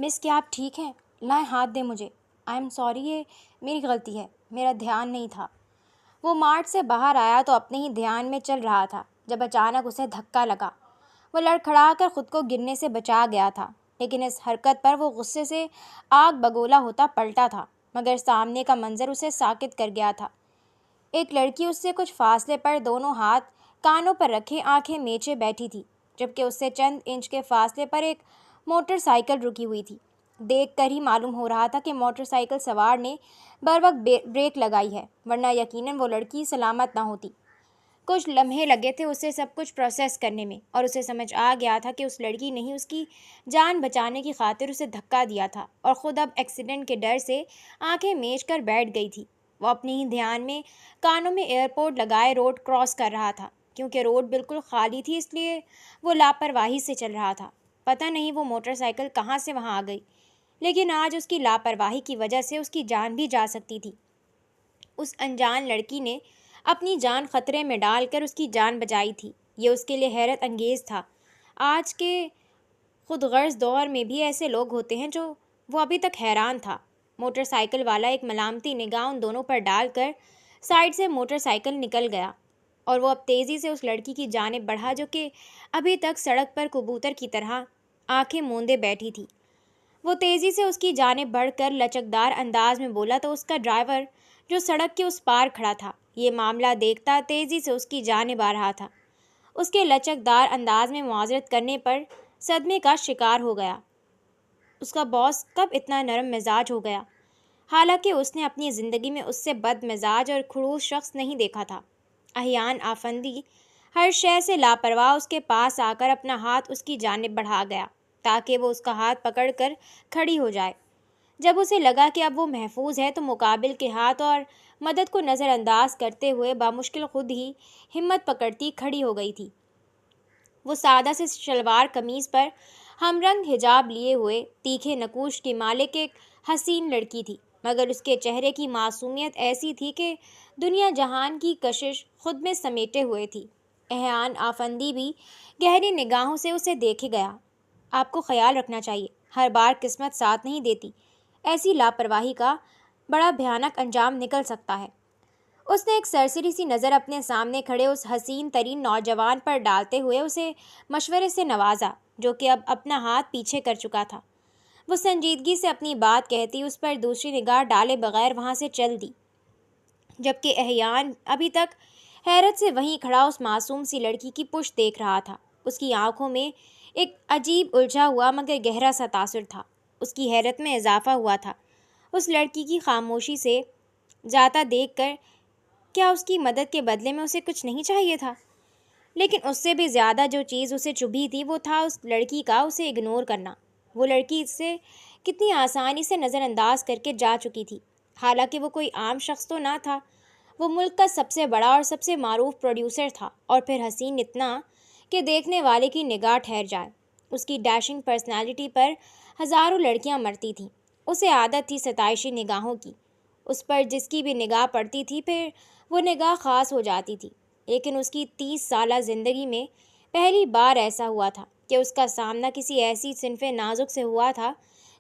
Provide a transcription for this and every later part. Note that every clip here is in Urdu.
مس کیا آپ ٹھیک ہیں؟ لائیں ہاتھ دیں مجھے۔ آئی ایم سوری، یہ میری غلطی ہے، میرا دھیان نہیں تھا۔ وہ مارٹ سے باہر آیا تو اپنے ہی دھیان میں چل رہا تھا جب اچانک اسے دھکا لگا۔ وہ لڑکھڑا کر خود کو گرنے سے بچا گیا تھا، لیکن اس حرکت پر وہ غصے سے آگ بگولا ہوتا پلٹا تھا، مگر سامنے کا منظر اسے ساکت کر گیا تھا۔ ایک لڑکی اس سے کچھ فاصلے پر دونوں ہاتھ کانوں پر رکھے آنکھیں میچے بیٹھی تھی، جبکہ اس سے چند انچ کے فاصلے پر ایک موٹر سائیکل رکی ہوئی تھی۔ دیکھ کر ہی معلوم ہو رہا تھا کہ موٹر سائیکل سوار نے بروقت بریک لگائی ہے، ورنہ یقیناً وہ لڑکی سلامت نہ ہوتی۔ کچھ لمحے لگے تھے اسے سب کچھ پروسیس کرنے میں، اور اسے سمجھ آ گیا تھا کہ اس لڑکی نے ہی اس کی جان بچانے کی خاطر اسے دھکا دیا تھا، اور خود اب ایکسیڈنٹ کے ڈر سے آنکھیں میچ کر بیٹھ گئی تھی۔ وہ اپنے ہی دھیان میں کانوں میں ایئرپورٹ لگائے روڈ کراس کر رہا تھا۔ کیونکہ روڈ بالکل خالی تھی اس لیے وہ لاپرواہی سے چل رہا تھا۔ پتہ نہیں وہ موٹر سائیکل کہاں سے وہاں آ گئی، لیکن آج اس کی لاپرواہی کی وجہ سے اس کی جان بھی جا سکتی تھی۔ اس انجان لڑکی نے اپنی جان خطرے میں ڈال کر اس کی جان بچائی تھی، یہ اس کے لیے حیرت انگیز تھا۔ آج کے خود غرض دور میں بھی ایسے لوگ ہوتے ہیں جو وہ ابھی تک حیران تھا۔ موٹر سائیکل والا ایک ملامتی نگاہ ان دونوں پر ڈال کر سائیڈ سے موٹر سائیکل نکل گیا، اور وہ اب تیزی سے اس لڑکی کی جانب بڑھا جو کہ ابھی تک سڑک پر کبوتر کی طرح آنکھیں موندے بیٹھی تھی۔ وہ تیزی سے اس کی جانب بڑھ کر لچکدار انداز میں بولا تو اس کا ڈرائیور جو سڑک کے اس پار کھڑا تھا یہ معاملہ دیکھتا تیزی سے اس کی جانب آ رہا تھا۔ اس کے لچکدار انداز میں معذرت کرنے پر صدمے کا شکار ہو گیا۔ اس کا باس کب اتنا نرم مزاج ہو گیا؟ حالانکہ اس نے اپنی زندگی میں اس سے بد مزاج اور خڑوس شخص نہیں دیکھا تھا۔ احیان آفندی ہر شے سے لاپرواہ اس کے پاس آ کر اپنا ہاتھ اس کی جانب بڑھا گیا تاکہ وہ اس کا ہاتھ پکڑ کر کھڑی ہو جائے۔ جب اسے لگا کہ اب وہ محفوظ ہے تو مقابل کے ہاتھ اور مدد کو نظر انداز کرتے ہوئے بامشکل خود ہی ہمت پکڑتی کھڑی ہو گئی تھی۔ وہ سادہ سے شلوار قمیض پر ہم رنگ حجاب لیے ہوئے تیکھے نقوش کی مالک ایک حسین لڑکی تھی، مگر اس کے چہرے کی معصومیت ایسی تھی کہ دنیا جہان کی کشش خود میں سمیٹے ہوئے تھی۔ احیان آفندی بھی گہری نگاہوں سے اسے دیکھے گیا۔ آپ کو خیال رکھنا چاہیے، ہر بار قسمت ساتھ نہیں دیتی، ایسی لاپرواہی کا بڑا بھیانک انجام نکل سکتا ہے۔ اس نے ایک سرسری سی نظر اپنے سامنے کھڑے اس حسین ترین نوجوان پر ڈالتے ہوئے اسے مشورے سے نوازا، جو کہ اب اپنا ہاتھ پیچھے کر چکا تھا۔ وہ سنجیدگی سے اپنی بات کہتی اس پر دوسری نگاہ ڈالے بغیر وہاں سے چل دی، جبکہ احیان ابھی تک حیرت سے وہیں کھڑا اس معصوم سی لڑکی کی پشت دیکھ رہا تھا۔ اس کی آنکھوں میں ایک عجیب الجھا ہوا مگر گہرا سا تاثر تھا۔ اس کی حیرت میں اضافہ ہوا تھا اس لڑکی کی خاموشی سے جاتا دیکھ کر۔ کیا اس کی مدد کے بدلے میں اسے کچھ نہیں چاہیے تھا؟ لیکن اس سے بھی زیادہ جو چیز اسے چبھی تھی وہ تھا اس لڑکی کا اسے اگنور کرنا۔ وہ لڑکی اس سے کتنی آسانی سے نظر انداز کر کے جا چکی تھی، حالانکہ وہ کوئی عام شخص تو نہ تھا۔ وہ ملک کا سب سے بڑا اور سب سے معروف پروڈیوسر تھا، اور پھر حسین اتنا کہ دیکھنے والے کی نگاہ ٹھہر جائے۔ اس کی ڈیشنگ پرسنالٹی پر ہزاروں لڑکیاں مرتی تھیں۔ اسے عادت تھی ستائشی نگاہوں کی، اس پر جس کی بھی نگاہ پڑتی تھی پھر وہ نگاہ خاص ہو جاتی تھی۔ لیکن اس کی 30 سالہ زندگی میں پہلی بار ایسا ہوا تھا کہ اس کا سامنا کسی ایسی صنف نازک سے ہوا تھا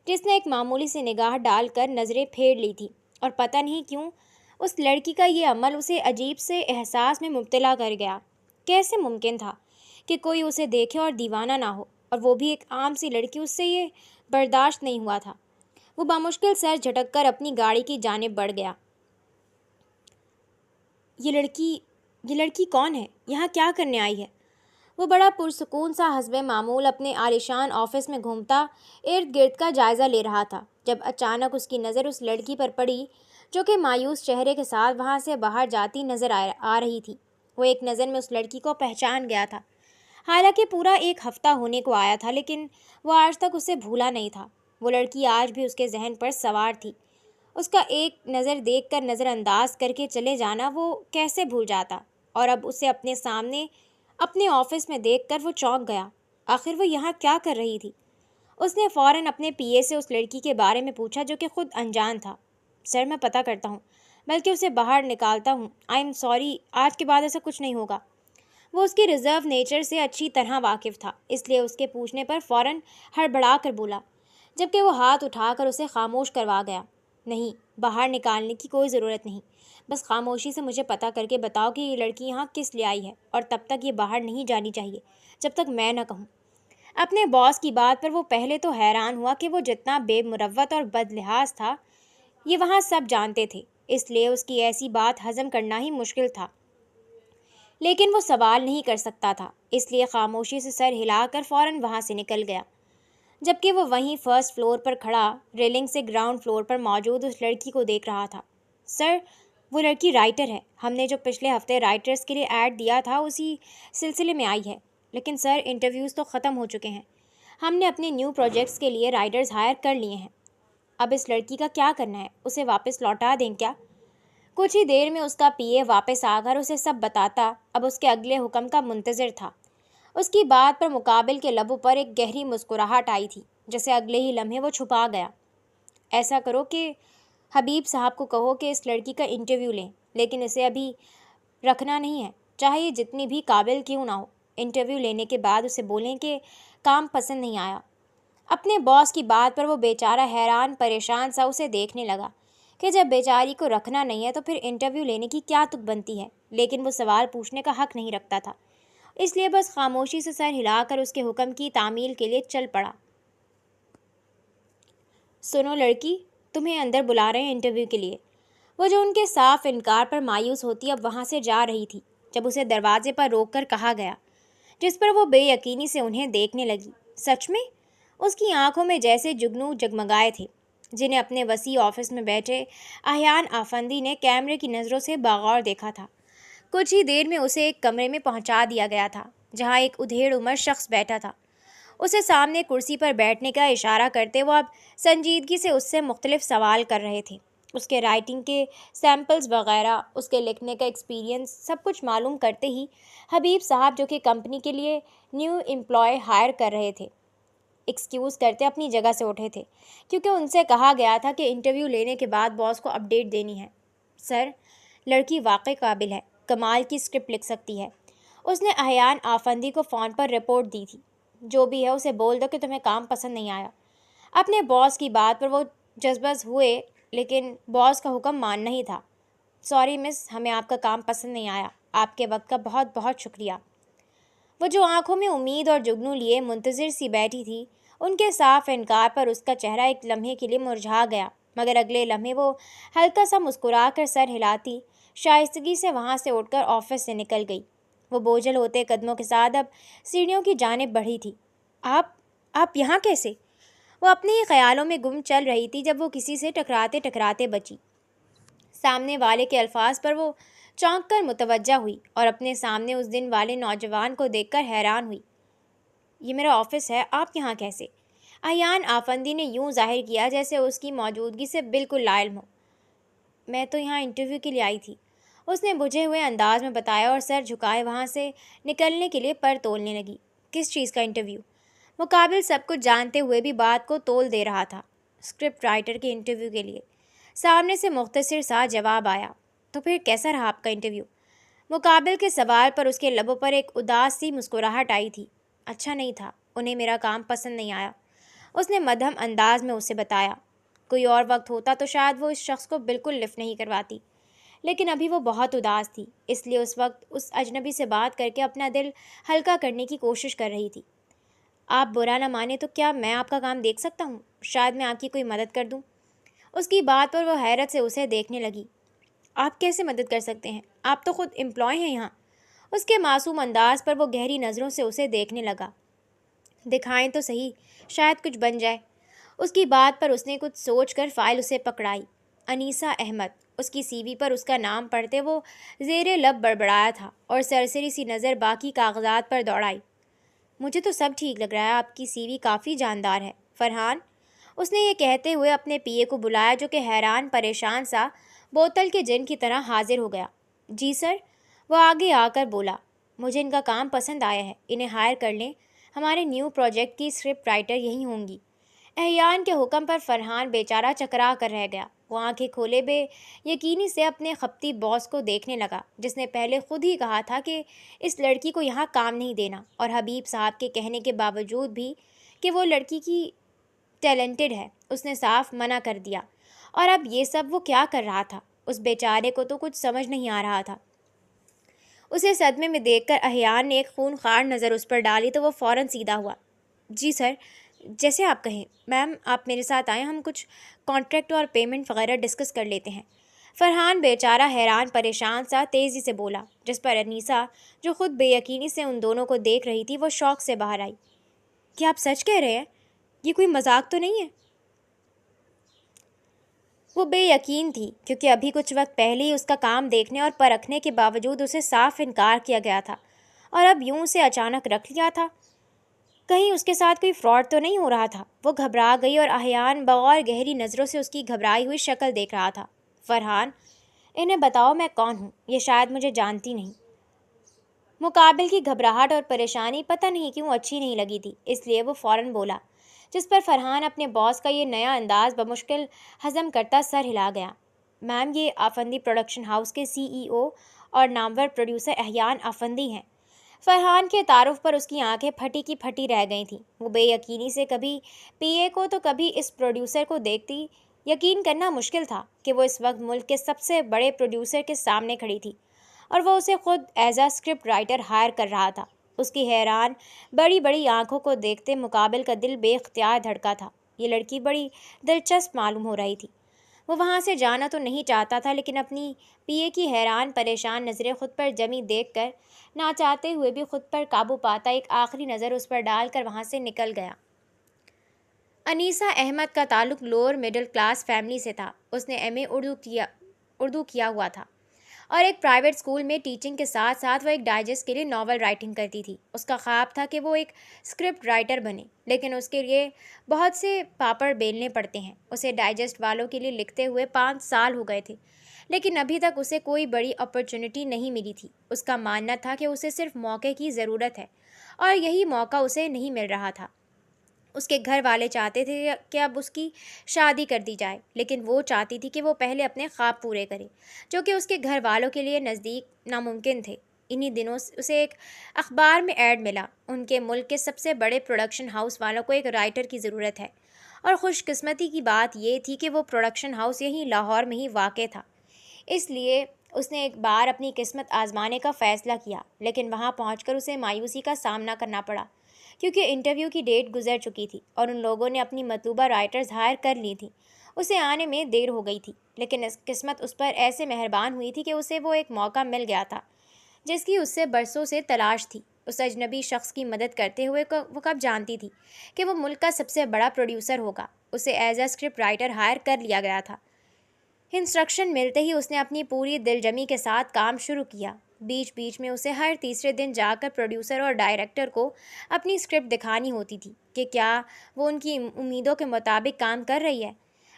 جس نے ایک معمولی سی نگاہ ڈال کر نظریں پھیر لی تھی، اور پتہ نہیں کیوں اس لڑکی کا یہ عمل اسے عجیب سے احساس میں مبتلا کر گیا۔ کیسے ممکن تھا کہ کوئی اسے دیکھے اور دیوانہ نہ ہو، اور وہ بھی ایک عام سی لڑکی؟ اس سے یہ برداشت نہیں ہوا تھا۔ وہ بامشکل سر جھٹک کر اپنی گاڑی کی جانب بڑھ گیا۔ یہ لڑکی کون ہے؟ یہاں کیا کرنے آئی ہے؟ وہ بڑا پرسکون سا حسب معمول اپنے عالیشان آفس میں گھومتا ارد گرد کا جائزہ لے رہا تھا، جب اچانک اس کی نظر اس لڑکی پر پڑی جو کہ مایوس چہرے کے ساتھ وہاں سے باہر جاتی نظر آ رہی تھی۔ وہ ایک نظر میں اس لڑکی کو پہچان گیا تھا، حالانکہ پورا ایک ہفتہ ہونے کو آیا تھا، لیکن وہ آج تک اسے بھولا نہیں تھا۔ وہ لڑکی آج بھی اس کے ذہن پر سوار تھی۔ اس کا ایک نظر دیکھ کر نظر انداز کر کے چلے جانا وہ کیسے بھول جاتا، اور اب اسے اپنے سامنے اپنے آفس میں دیکھ کر وہ چونک گیا۔ آخر وہ یہاں کیا کر رہی تھی؟ اس نے فوراً اپنے پی اے سے اس لڑکی کے بارے میں پوچھا جو کہ خود انجان تھا۔ سر میں پتہ کرتا ہوں، بلکہ اسے باہر نکالتا ہوں۔ آئی ایم سوری، آج کے بعد ایسا کچھ نہیں ہوگا۔ وہ اس کے ریزرو نیچر سے اچھی طرح واقف تھا، اس لیے اس کے پوچھنے پر فوراً ہڑبڑا کر بولا، جبکہ وہ ہاتھ اٹھا کر اسے خاموش کروا گیا۔ نہیں، باہر نکالنے کی کوئی ضرورت نہیں، بس خاموشی سے مجھے پتہ کر کے بتاؤ کہ یہ لڑکی یہاں کس لیے آئی ہے، اور تب تک یہ باہر نہیں جانی چاہیے جب تک میں نہ کہوں۔ اپنے باس کی بات پر وہ پہلے تو حیران ہوا کہ وہ جتنا بے مروت اور بد لحاظ تھا یہ وہاں سب جانتے تھے، اس لیے اس کی ایسی بات ہضم کرنا ہی مشکل تھا، لیکن وہ سوال نہیں کر سکتا تھا، اس لیے خاموشی سے سر ہلا کر فوراً وہاں سے نکل گیا۔ جبکہ وہ وہیں فرسٹ فلور پر کھڑا ریلنگ سے گراؤنڈ فلور پر موجود اس لڑکی کو دیکھ رہا تھا۔ سر، وہ لڑکی رائٹر ہے، ہم نے جو پچھلے ہفتے رائٹرز کے لیے ایڈ دیا تھا اسی سلسلے میں آئی ہے، لیکن سر انٹرویوز تو ختم ہو چکے ہیں، ہم نے اپنے نیو پروجیکٹس کے لیے رائٹرز ہائر کر لیے ہیں، اب اس لڑکی کا کیا کرنا ہے؟ اسے واپس لوٹا دیں کیا؟ کچھ ہی دیر میں اس کا پی اے واپس آ کر اسے سب بتاتا اب اس کے اگلے حکم کا منتظر تھا۔ اس کی بات پر مقابل کے لبوں پر ایک گہری مسکراہٹ آئی تھی، جسے اگلے ہی لمحے وہ چھپا گیا۔ ایسا کرو کہ حبیب صاحب کو کہو کہ اس لڑکی کا انٹرویو لیں، لیکن اسے ابھی رکھنا نہیں ہے، چاہے یہ جتنی بھی قابل کیوں نہ ہو۔ انٹرویو لینے کے بعد اسے بولیں کہ کام پسند نہیں آیا۔ اپنے باس کی بات پر وہ بیچارہ حیران پریشان سا اسے دیکھنے لگا کہ جب بیچاری کو رکھنا نہیں ہے تو پھر انٹرویو لینے کی کیا تک بنتی ہے، لیکن وہ سوال پوچھنے کا حق نہیں رکھتا تھا، اس لیے بس خاموشی سے سر ہلا کر اس کے حکم کی تعمیل کے لیے چل پڑا۔ سنو لڑکی، تمہیں اندر بلا رہے ہیں انٹرویو کے لیے۔ وہ جو ان کے صاف انکار پر مایوس ہوتی اب وہاں سے جا رہی تھی جب اسے دروازے پر روک کر کہا گیا، جس پر وہ بے یقینی سے انہیں دیکھنے لگی۔ سچ میں؟ اس کی آنکھوں میں جیسے جگنو جگمگائے تھے، جنہیں اپنے وسیع آفس میں بیٹھے احیان آفندی نے کیمرے کی نظروں سے باغور دیکھا تھا۔ کچھ ہی دیر میں اسے ایک کمرے میں پہنچا دیا گیا تھا جہاں ایک ادھیڑ عمر شخص بیٹھا تھا۔ اسے سامنے کرسی پر بیٹھنے کا اشارہ کرتے وہ اب سنجیدگی سے اس سے مختلف سوال کر رہے تھے۔ اس کے رائٹنگ کے سیمپلز وغیرہ، اس کے لکھنے کا ایکسپیرینس، سب کچھ معلوم کرتے ہی حبیب صاحب جو کہ کمپنی کے لیے نیو امپلائی ہائر کر رہے تھے، ایکسکیوز کرتے اپنی جگہ سے اٹھے تھے، کیونکہ ان سے کہا گیا تھا کہ انٹرویو لینے کے بعد باس کو اپڈیٹ دینی ہے۔ سر، لڑکی واقعی قابل ہے، کمال کی اسکرپٹ لکھ سکتی ہے، اس نے احیان آفندی کو فون پر رپورٹ دی تھی۔ جو بھی ہے اسے بول دو کہ تمہیں کام پسند نہیں آیا۔ اپنے باس کی بات پر وہ جذبز ہوئے، لیکن باس کا حکم ماننا ہی تھا۔ سوری مس، ہمیں آپ کا کام پسند نہیں آیا، آپ کے وقت کا بہت بہت شکریہ۔ وہ جو آنکھوں میں امید اور جگنو لیے منتظر سی بیٹھی تھی، ان کے صاف انکار پر اس کا چہرہ ایک لمحے کے لیے مرجھا گیا، مگر اگلے لمحے وہ ہلکا سا مسکرا کر سر ہلاتی شائستگی سے وہاں سے اٹھ کر آفس سے نکل گئی۔ وہ بوجھل ہوتے قدموں کے ساتھ اب سیڑھیوں کی جانب بڑھی تھی۔ آپ یہاں کیسے؟ وہ اپنے ہی خیالوں میں گم چل رہی تھی جب وہ کسی سے ٹکراتے ٹکراتے بچی۔ سامنے والے کے الفاظ پر وہ چونک کر متوجہ ہوئی اور اپنے سامنے اس دن والے نوجوان کو دیکھ کر حیران ہوئی۔ یہ میرا آفس ہے، آپ یہاں کیسے؟ احیان آفندی نے یوں ظاہر کیا جیسے اس کی موجودگی سے بالکل لا علم ہو۔ میں تو یہاں انٹرویو کے لیے آئی تھی، اس نے بجھے ہوئے انداز میں بتایا اور سر جھکائے وہاں سے نکلنے کے لیے پر تولنے لگی۔ کس چیز کا انٹرویو؟ مقابل سب کچھ جانتے ہوئے بھی بات کو تول دے رہا تھا۔ اسکرپٹ رائٹر کے انٹرویو کے لیے۔ سامنے سے مختصر سا جواب آیا۔ تو پھر کیسا رہا آپ کا انٹرویو؟ مقابل کے سوال پر اس کے لبوں پر ایک اداس سی مسکراہٹ آئی تھی۔ اچھا نہیں تھا، انہیں میرا کام پسند نہیں آیا، اس نے مدھم انداز میں اسے بتایا۔ کوئی اور وقت ہوتا تو شاید وہ اس شخص کو بالکل لفٹ نہیں کرواتی، لیکن ابھی وہ بہت اداس تھی، اس لیے اس وقت اس اجنبی سے بات کر کے اپنا دل ہلکا کرنے کی کوشش کر رہی تھی۔ آپ برا نہ مانیں تو کیا میں آپ کا کام دیکھ سکتا ہوں؟ شاید میں آپ کی کوئی مدد کر دوں۔ اس کی بات پر وہ حیرت سے اسے دیکھنے لگی۔ آپ کیسے مدد کر سکتے ہیں؟ آپ تو خود امپلائی ہیں یہاں۔ اس کے معصوم انداز پر وہ گہری نظروں سے اسے دیکھنے لگا۔ دکھائیں تو صحیح، شاید کچھ بن جائے۔ اس کی بات پر اس نے کچھ سوچ کر فائل اسے پکڑائی۔ انیسہ احمد، اس کی سی وی پر اس کا نام پڑھتے وہ زیر لب بڑبڑایا تھا اور سرسری سی نظر باقی کاغذات پر دوڑائی۔ مجھے تو سب ٹھیک لگ رہا ہے، آپ کی سی وی کافی جاندار ہے۔ فرحان، اس نے یہ کہتے ہوئے اپنے پی اے کو بلایا جو کہ حیران پریشان سا بوتل کے جن کی طرح حاضر ہو گیا۔ جی سر، وہ آگے آ کر بولا، مجھے ان کا کام پسند آیا ہے، انہیں ہائر کر لیں، ہمارے نیو پروجیکٹ کی اسکرپٹ رائٹر یہی ہوں گی۔ احیان کے حکم پر فرحان بیچارہ چکرا کر رہ گیا۔ وہ آنکھیں کھولے بے یقینی سے اپنے خپتی باس کو دیکھنے لگا جس نے پہلے خود ہی کہا تھا کہ اس لڑکی کو یہاں کام نہیں دینا، اور حبیب صاحب کے کہنے کے باوجود بھی کہ وہ لڑکی کی ٹیلنٹڈ ہے، اس نے صاف منع کر دیا۔ اور اب یہ سب وہ کیا کر رہا تھا؟ اس بیچارے کو تو کچھ سمجھ نہیں آ رہا تھا۔ اسے صدمے میں دیکھ کر احیان نے ایک خونخوار نظر اس پر ڈالی تو وہ فوراً سیدھا ہوا۔ جی سر، جیسے آپ کہیں۔ میم آپ میرے ساتھ آئیں، ہم کچھ کانٹریکٹ اور پیمنٹ وغیرہ ڈسکس کر لیتے ہیں۔ فرحان بیچارہ حیران پریشان سا تیزی سے بولا، جس پر انیسہ جو خود بے یقینی سے ان دونوں کو دیکھ رہی تھی وہ شوق سے باہر آئی۔ کیا آپ سچ کہہ رہے ہیں؟ یہ کوئی مذاق تو نہیں ہے؟ وہ بے یقین تھی کیونکہ ابھی کچھ وقت پہلے ہی اس کا کام دیکھنے اور پرکھنے کے باوجود اسے صاف انکار کیا گیا تھا، اور اب یوں اسے اچانک رکھ لیا تھا۔ کہیں اس کے ساتھ کوئی فراڈ تو نہیں ہو رہا تھا؟ وہ گھبرا گئی اور احیان بغور گہری نظروں سے اس کی گھبرائی ہوئی شکل دیکھ رہا تھا۔ فرحان، انہیں بتاؤ میں کون ہوں، یہ شاید مجھے جانتی نہیں۔ مقابل کی گھبراہٹ اور پریشانی پتہ نہیں کیوں اچھی نہیں لگی تھی، اس لیے وہ فوراً بولا، جس پر فرحان اپنے باس کا یہ نیا انداز بمشکل ہضم کرتا سر ہلا گیا۔ میم یہ آفندی پروڈکشن ہاؤس کے CEO اور نامور پروڈیوسر احیان آفندی ہیں۔ فرحان کے تعارف پر اس کی آنکھیں پھٹی کی پھٹی رہ گئی تھیں۔ وہ بے یقینی سے کبھی PA کو تو کبھی اس پروڈیوسر کو دیکھتی۔ یقین کرنا مشکل تھا کہ وہ اس وقت ملک کے سب سے بڑے پروڈیوسر کے سامنے کھڑی تھی اور وہ اسے خود as a script writer hire کر رہا تھا۔ اس کی حیران بڑی بڑی آنکھوں کو دیکھتے مقابل کا دل بے اختیار دھڑکا تھا۔ یہ لڑکی بڑی دلچسپ معلوم ہو رہی تھی۔ وہ وہاں سے جانا تو نہیں چاہتا تھا، لیکن اپنی PA کی حیران پریشان نظریں خود پر جمی دیکھ کر نہ چاہتے ہوئے بھی خود پر قابو پاتا ایک آخری نظر اس پر ڈال کر وہاں سے نکل گیا۔ انیسہ احمد کا تعلق لوور مڈل کلاس فیملی سے تھا۔ اس نے MA اردو کیا ہوا تھا اور ایک پرائیویٹ اسکول میں ٹیچنگ کے ساتھ ساتھ وہ ایک ڈائجسٹ کے لیے ناول رائٹنگ کرتی تھی۔ اس کا خواب تھا کہ وہ ایک اسکرپٹ رائٹر بنے، لیکن اس کے لیے بہت سے پاپڑ بیلنے پڑتے ہیں۔ اسے ڈائجسٹ والوں کے لیے لکھتے ہوئے 5 سال ہو گئے تھے، لیکن ابھی تک اسے کوئی بڑی اپرچونٹی نہیں ملی تھی۔ اس کا ماننا تھا کہ اسے صرف موقع کی ضرورت ہے، اور یہی موقع اسے نہیں مل رہا تھا۔ اس کے گھر والے چاہتے تھے کہ اب اس کی شادی کر دی جائے، لیکن وہ چاہتی تھی کہ وہ پہلے اپنے خواب پورے کرے، جو کہ اس کے گھر والوں کے لیے نزدیک ناممکن تھے۔ انہی دنوں اسے ایک اخبار میں ایڈ ملا، ان کے ملک کے سب سے بڑے پروڈکشن ہاؤس والوں کو ایک رائٹر کی ضرورت ہے، اور خوش قسمتی کی بات یہ تھی کہ وہ پروڈکشن ہاؤس یہیں لاہور میں ہی واقع تھا۔ اس لیے اس نے ایک بار اپنی قسمت آزمانے کا فیصلہ کیا، لیکن وہاں پہنچ کر اسے مایوسی کا سامنا کرنا پڑا، کیونکہ انٹرویو کی ڈیٹ گزر چکی تھی اور ان لوگوں نے اپنی مطلوبہ رائٹرز ہائر کر لی تھیں۔ اسے آنے میں دیر ہو گئی تھی، لیکن قسمت اس پر ایسے مہربان ہوئی تھی کہ اسے وہ ایک موقع مل گیا تھا جس کی اس سے برسوں سے تلاش تھی۔ اس اجنبی شخص کی مدد کرتے ہوئے وہ کب جانتی تھی کہ وہ ملک کا سب سے بڑا پروڈیوسر ہوگا۔ اسے as a script writer hire کر لیا گیا تھا۔ انسٹرکشن ملتے ہی اس نے اپنی پوری دلجمی کے ساتھ کام شروع کیا۔ بیچ بیچ میں اسے ہر تیسرے دن جا کر پروڈیوسر اور ڈائریکٹر کو اپنی اسکرپٹ دکھانی ہوتی تھی کہ کیا وہ ان کی امیدوں کے مطابق کام کر رہی ہے۔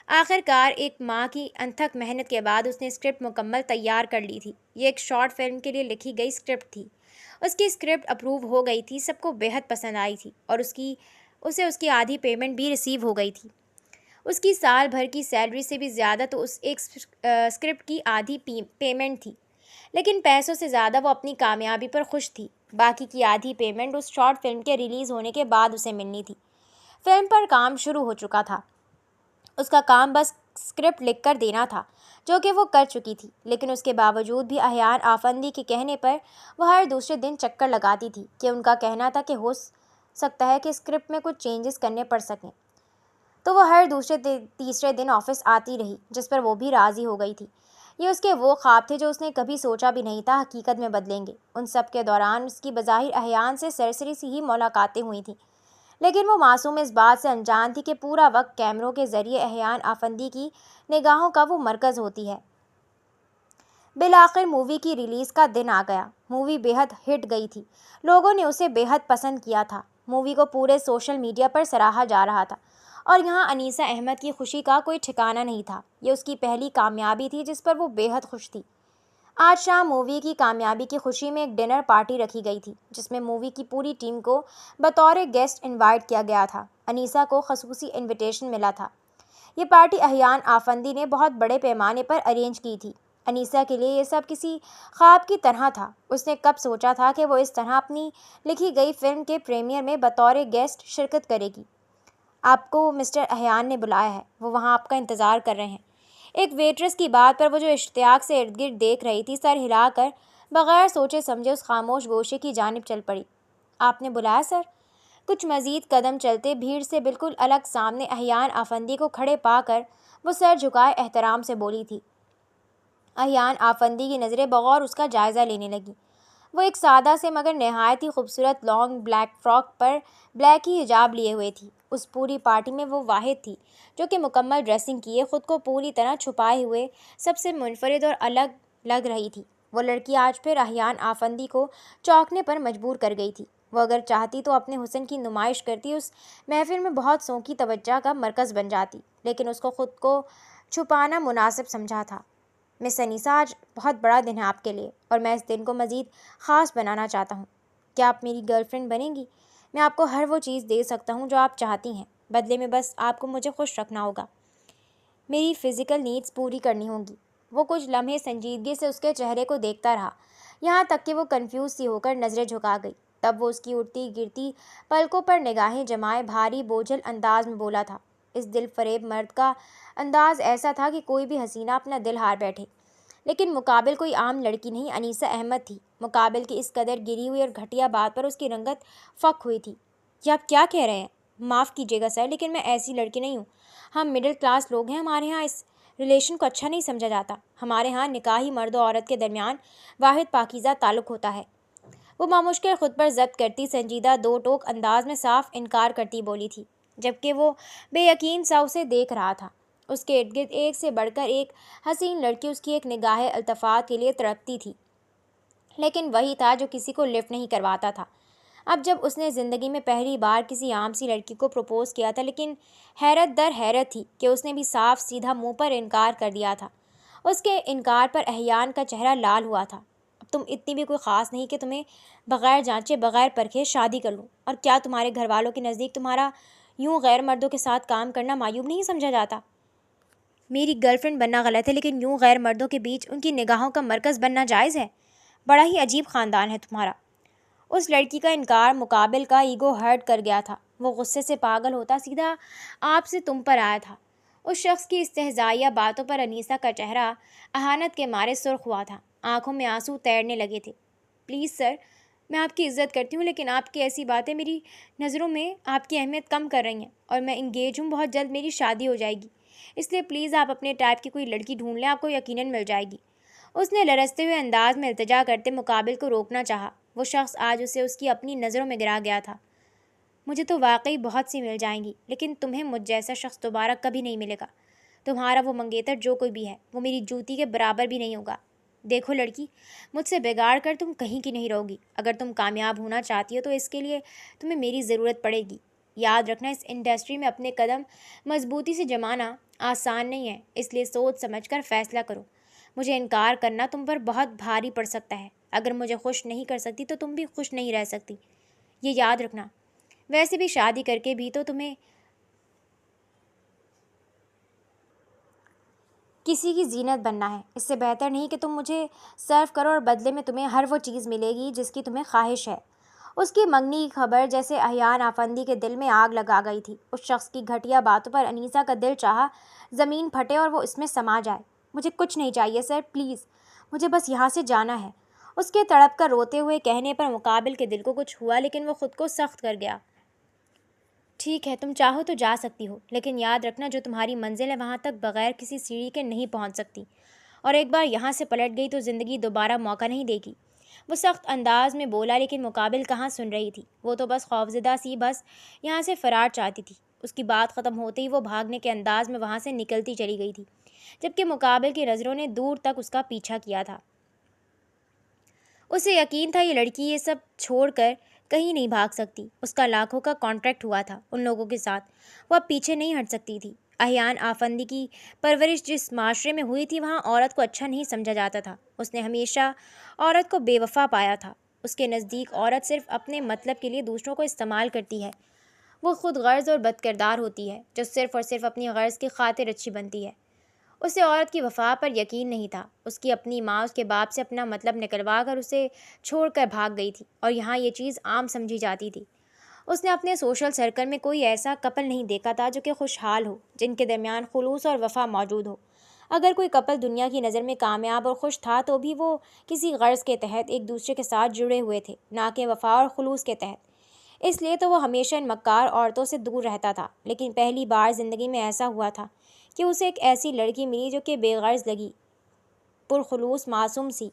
آخر کار ایک ماہ کی انتھک محنت کے بعد اس نے اسکرپٹ مکمل تیار کر لی تھی۔ یہ ایک شارٹ فلم کے لیے لکھی گئی اسکرپٹ تھی۔ اس کی اسکرپٹ اپروو ہو گئی تھی، سب کو بےحد پسند آئی تھی، اور اسے اس کی آدھی پیمنٹ بھی ریسیو ہو گئی تھی۔ اس کی سال بھر کی سیلری سے بھی زیادہ تو اس ایک اسکرپٹ کی آدھی پیمنٹ تھی، لیکن پیسوں سے زیادہ وہ اپنی کامیابی پر خوش تھی۔ باقی کی آدھی پیمنٹ اس شارٹ فلم کے ریلیز ہونے کے بعد اسے ملنی تھی۔ فلم پر کام شروع ہو چکا تھا، اس کا کام بس اسکرپٹ لکھ کر دینا تھا، جو کہ وہ کر چکی تھی، لیکن اس کے باوجود بھی احیان آفندی کے کہنے پر وہ ہر دوسرے دن چکر لگاتی تھی کہ ان کا کہنا تھا کہ ہو سکتا ہے کہ اسکرپٹ میں کچھ چینجز کرنے پڑ سکیں، تو وہ ہر دوسرے تیسرے دن آفس آتی رہی، جس پر وہ بھی راضی ہو گئی تھی۔ یہ اس کے وہ خواب تھے جو اس نے کبھی سوچا بھی نہیں تھا حقیقت میں بدلیں گے۔ ان سب کے دوران اس کی بظاہر احیان سے سرسری سی ہی ملاقاتیں ہوئی تھیں، لیکن وہ معصوم اس بات سے انجان تھی کہ پورا وقت کیمروں کے ذریعے احیان آفندی کی نگاہوں کا وہ مرکز ہوتی ہے۔ بالآخر مووی کی ریلیز کا دن آ گیا۔ مووی بے حد ہٹ گئی تھی، لوگوں نے اسے بے حد پسند کیا تھا۔ مووی کو پورے سوشل میڈیا پر سراہا جا رہا تھا، اور یہاں انیسہ احمد کی خوشی کا کوئی ٹھکانہ نہیں تھا۔ یہ اس کی پہلی کامیابی تھی جس پر وہ بے حد خوش تھی۔ آج شام مووی کی کامیابی کی خوشی میں ایک ڈنر پارٹی رکھی گئی تھی، جس میں مووی کی پوری ٹیم کو بطور گیسٹ انوائٹ کیا گیا تھا۔ انیسہ کو خصوصی انویٹیشن ملا تھا۔ یہ پارٹی احیان آفندی نے بہت بڑے پیمانے پر ارینج کی تھی۔ انیسہ کے لیے یہ سب کسی خواب کی طرح تھا۔ اس نے کب سوچا تھا کہ وہ اس طرح اپنی لکھی گئی فلم کے پریمیئر میں بطور گیسٹ شرکت کرے گی۔ آپ کو مسٹر احیان نے بلایا ہے، وہ وہاں آپ کا انتظار کر رہے ہیں۔ ایک ویٹرس کی بات پر وہ جو اشتیاق سے ارد گرد دیکھ رہی تھی، سر ہلا کر بغیر سوچے سمجھے اس خاموش گوشے کی جانب چل پڑی۔ آپ نے بلایا سر؟ کچھ مزید قدم چلتے بھیڑ سے بالکل الگ سامنے احیان آفندی کو کھڑے پا کر وہ سر جھکائے احترام سے بولی تھی۔ احیان آفندی کی نظریں بغور اس کا جائزہ لینے لگیں۔ وہ ایک سادہ سے مگر نہایت ہی خوبصورت لانگ بلیک فراک پر بلیک ہی حجاب لیے ہوئے تھی۔ اس پوری پارٹی میں وہ واحد تھی جو کہ مکمل ڈریسنگ کیے خود کو پوری طرح چھپائے ہوئے سب سے منفرد اور الگ لگ رہی تھی۔ وہ لڑکی آج پھر احیان آفندی کو چونکنے پر مجبور کر گئی تھی۔ وہ اگر چاہتی تو اپنے حسن کی نمائش کرتی اس محفل میں بہت سوں کی توجہ کا مرکز بن جاتی، لیکن اس کو خود کو چھپانا مناسب سمجھا تھا۔ مس انیسا، آج بہت بڑا دن ہے آپ کے لیے اور میں اس دن کو مزید خاص بنانا چاہتا ہوں۔ کیا آپ میری گرل فرینڈ بنیں گی؟ میں آپ کو ہر وہ چیز دے سکتا ہوں جو آپ چاہتی ہیں، بدلے میں بس آپ کو مجھے خوش رکھنا ہوگا۔ میری فزیکل نیڈز پوری کرنی ہوں گی۔ وہ کچھ لمحے سنجیدگی سے اس کے چہرے کو دیکھتا رہا، یہاں تک کہ وہ کنفیوز سی ہو کر نظریں جھکا گئی۔ تب وہ اس کی اڑتی گرتی پلکوں پر نگاہیں جمائے بھاری بوجھل انداز میں بولا تھا۔ اس دل فریب مرد کا انداز ایسا تھا کہ کوئی بھی حسینہ اپنا دل ہار بیٹھے، لیکن مقابل کوئی عام لڑکی نہیں، انیسہ احمد تھی۔ مقابل کی اس قدر گری ہوئی اور گھٹیا بات پر اس کی رنگت فک ہوئی تھی۔ یہ آپ کیا کہہ رہے ہیں؟ معاف کیجیے گا سر، لیکن میں ایسی لڑکی نہیں ہوں۔ ہم مڈل کلاس لوگ ہیں، ہمارے ہاں اس ریلیشن کو اچھا نہیں سمجھا جاتا۔ ہمارے ہاں نکاحی مرد و عورت کے درمیان واحد پاکیزہ تعلق ہوتا ہے۔ وہ بامشکل خود پر ضبط کرتی سنجیدہ دو ٹوک انداز میں صاف انکار کرتی بولی تھی، جبکہ وہ بے یقین سا اسے دیکھ رہا تھا۔ اس کے ارد گرد ایک سے بڑھ کر ایک حسین لڑکی اس کی ایک نگاہ التفات کے لیے تڑپتی تھی، لیکن وہی تھا جو کسی کو لفٹ نہیں کرواتا تھا۔ اب جب اس نے زندگی میں پہلی بار کسی عام سی لڑکی کو پروپوز کیا تھا، لیکن حیرت در حیرت تھی کہ اس نے بھی صاف سیدھا منہ پر انکار کر دیا تھا۔ اس کے انکار پر احیان کا چہرہ لال ہوا تھا۔ اب تم اتنی بھی کوئی خاص نہیں کہ تمہیں بغیر جانچے بغیر پرکھے شادی کر لوں، اور کیا تمہارے گھر والوں کے نزدیک تمہارا یوں غیر مردوں کے ساتھ کام کرنا معیوب نہیں سمجھا جاتا؟ میری گرل فرینڈ بننا غلط ہے، لیکن یوں غیر مردوں کے بیچ ان کی نگاہوں کا مرکز بننا جائز ہے؟ بڑا ہی عجیب خاندان ہے تمہارا۔ اس لڑکی کا انکار مقابل کا ایگو ہرٹ کر گیا تھا۔ وہ غصے سے پاگل ہوتا سیدھا آپ سے تم پر آیا تھا۔ اس شخص کی استہزائیہ باتوں پر انیسہ کا چہرہ اہانت کے مارے سرخ ہوا تھا، آنکھوں میں آنسو تیرنے لگے تھے۔ پلیز سر، میں آپ کی عزت کرتی ہوں، لیکن آپ کی ایسی باتیں میری نظروں میں آپ کی اہمیت کم کر رہی ہیں، اور میں انگیج ہوں، بہت جلد میری شادی ہو جائے گی، اس لیے پلیز آپ اپنے ٹائپ کی کوئی لڑکی ڈھونڈ لیں، آپ کو یقیناً مل جائے گی۔ اس نے لرزتے ہوئے انداز میں التجا کرتے مقابل کو روکنا چاہا۔ وہ شخص آج اسے اس کی اپنی نظروں میں گرا گیا تھا۔ مجھے تو واقعی بہت سی مل جائیں گی، لیکن تمہیں مجھ جیسا شخص دوبارہ کبھی نہیں ملے گا۔ تمہارا وہ منگیتر جو کوئی بھی ہے، وہ میری جوتی کے برابر بھی نہیں ہوگا۔ دیکھو لڑکی، مجھ سے بگاڑ کر تم کہیں کی نہیں رہو گی۔ اگر تم کامیاب ہونا چاہتی ہو تو اس کے لیے تمہیں میری ضرورت پڑے گی۔ یاد رکھنا، اس انڈسٹری میں اپنے قدم مضبوطی سے جمانا آسان نہیں ہے، اس لیے سوچ سمجھ کر فیصلہ کرو۔ مجھے انکار کرنا تم پر بہت بھاری پڑ سکتا ہے۔ اگر مجھے خوش نہیں کر سکتی تو تم بھی خوش نہیں رہ سکتی، یہ یاد رکھنا۔ ویسے بھی شادی کر کے بھی تو تمہیں کسی کی زینت بننا ہے۔ اس سے بہتر نہیں کہ تم مجھے سرو کرو اور بدلے میں تمہیں ہر وہ چیز ملے گی جس کی تمہیں خواہش ہے۔ اس کی منگنی کی خبر جیسے احیان آفندی کے دل میں آگ لگا گئی تھی۔ اس شخص کی گھٹیا باتوں پر انیسہ کا دل چاہا زمین پھٹے اور وہ اس میں سما جائے۔ مجھے کچھ نہیں چاہیے سر، پلیز، مجھے بس یہاں سے جانا ہے۔ اس کے تڑپ کر روتے ہوئے کہنے پر مقابل کے دل کو کچھ ہوا، لیکن وہ خود کو سخت کر گیا۔ ٹھیک ہے، تم چاہو تو جا سکتی ہو، لیکن یاد رکھنا جو تمہاری منزل ہے وہاں تک بغیر کسی سیڑھی کے نہیں پہنچ سکتی، اور ایک بار یہاں سے پلٹ گئی تو زندگی دوبارہ موقع نہیں دے گی۔ وہ سخت انداز میں بولا، لیکن مقابل کہاں سن رہی تھی۔ وہ تو بس خوفزدہ سی بس یہاں سے فرار چاہتی تھی۔ اس کی بات ختم ہوتے ہی وہ بھاگنے کے انداز میں وہاں سے نکلتی چلی گئی تھی، جبکہ مقابل کی نظروں نے دور تک اس کا پیچھا کیا تھا۔ اسے یقین تھا یہ لڑکی یہ سب چھوڑ کر کہیں نہیں بھاگ سکتی۔ اس کا لاکھوں کا کانٹریکٹ ہوا تھا ان لوگوں کے ساتھ، وہ اب پیچھے نہیں ہٹ سکتی تھی۔ احیان آفندی کی پرورش جس معاشرے میں ہوئی تھی وہاں عورت کو اچھا نہیں سمجھا جاتا تھا۔ اس نے ہمیشہ عورت کو بے وفا پایا تھا۔ اس کے نزدیک عورت صرف اپنے مطلب کے لیے دوسروں کو استعمال کرتی ہے۔ وہ خود غرض اور بد کردار ہوتی ہے جو صرف اور صرف اپنی غرض کی خاطر اچھی بنتی ہے۔ اسے عورت کی وفا پر یقین نہیں تھا۔ اس کی اپنی ماں اس کے باپ سے اپنا مطلب نکلوا کر اسے چھوڑ کر بھاگ گئی تھی، اور یہاں یہ چیز عام سمجھی جاتی تھی۔ اس نے اپنے سوشل سرکل میں کوئی ایسا کپل نہیں دیکھا تھا جو کہ خوشحال ہو، جن کے درمیان خلوص اور وفا موجود ہو۔ اگر کوئی کپل دنیا کی نظر میں کامیاب اور خوش تھا تو بھی وہ کسی غرض کے تحت ایک دوسرے کے ساتھ جڑے ہوئے تھے، نہ کہ وفا اور خلوص کے تحت۔ اس لیے تو وہ ہمیشہ ان مکار عورتوں سے دور رہتا تھا۔ لیکن پہلی بار زندگی میں ایسا ہوا تھا کہ اسے ایک ایسی لڑکی ملی جو کہ بے غرض لگی، پرخلوص، معصوم سی۔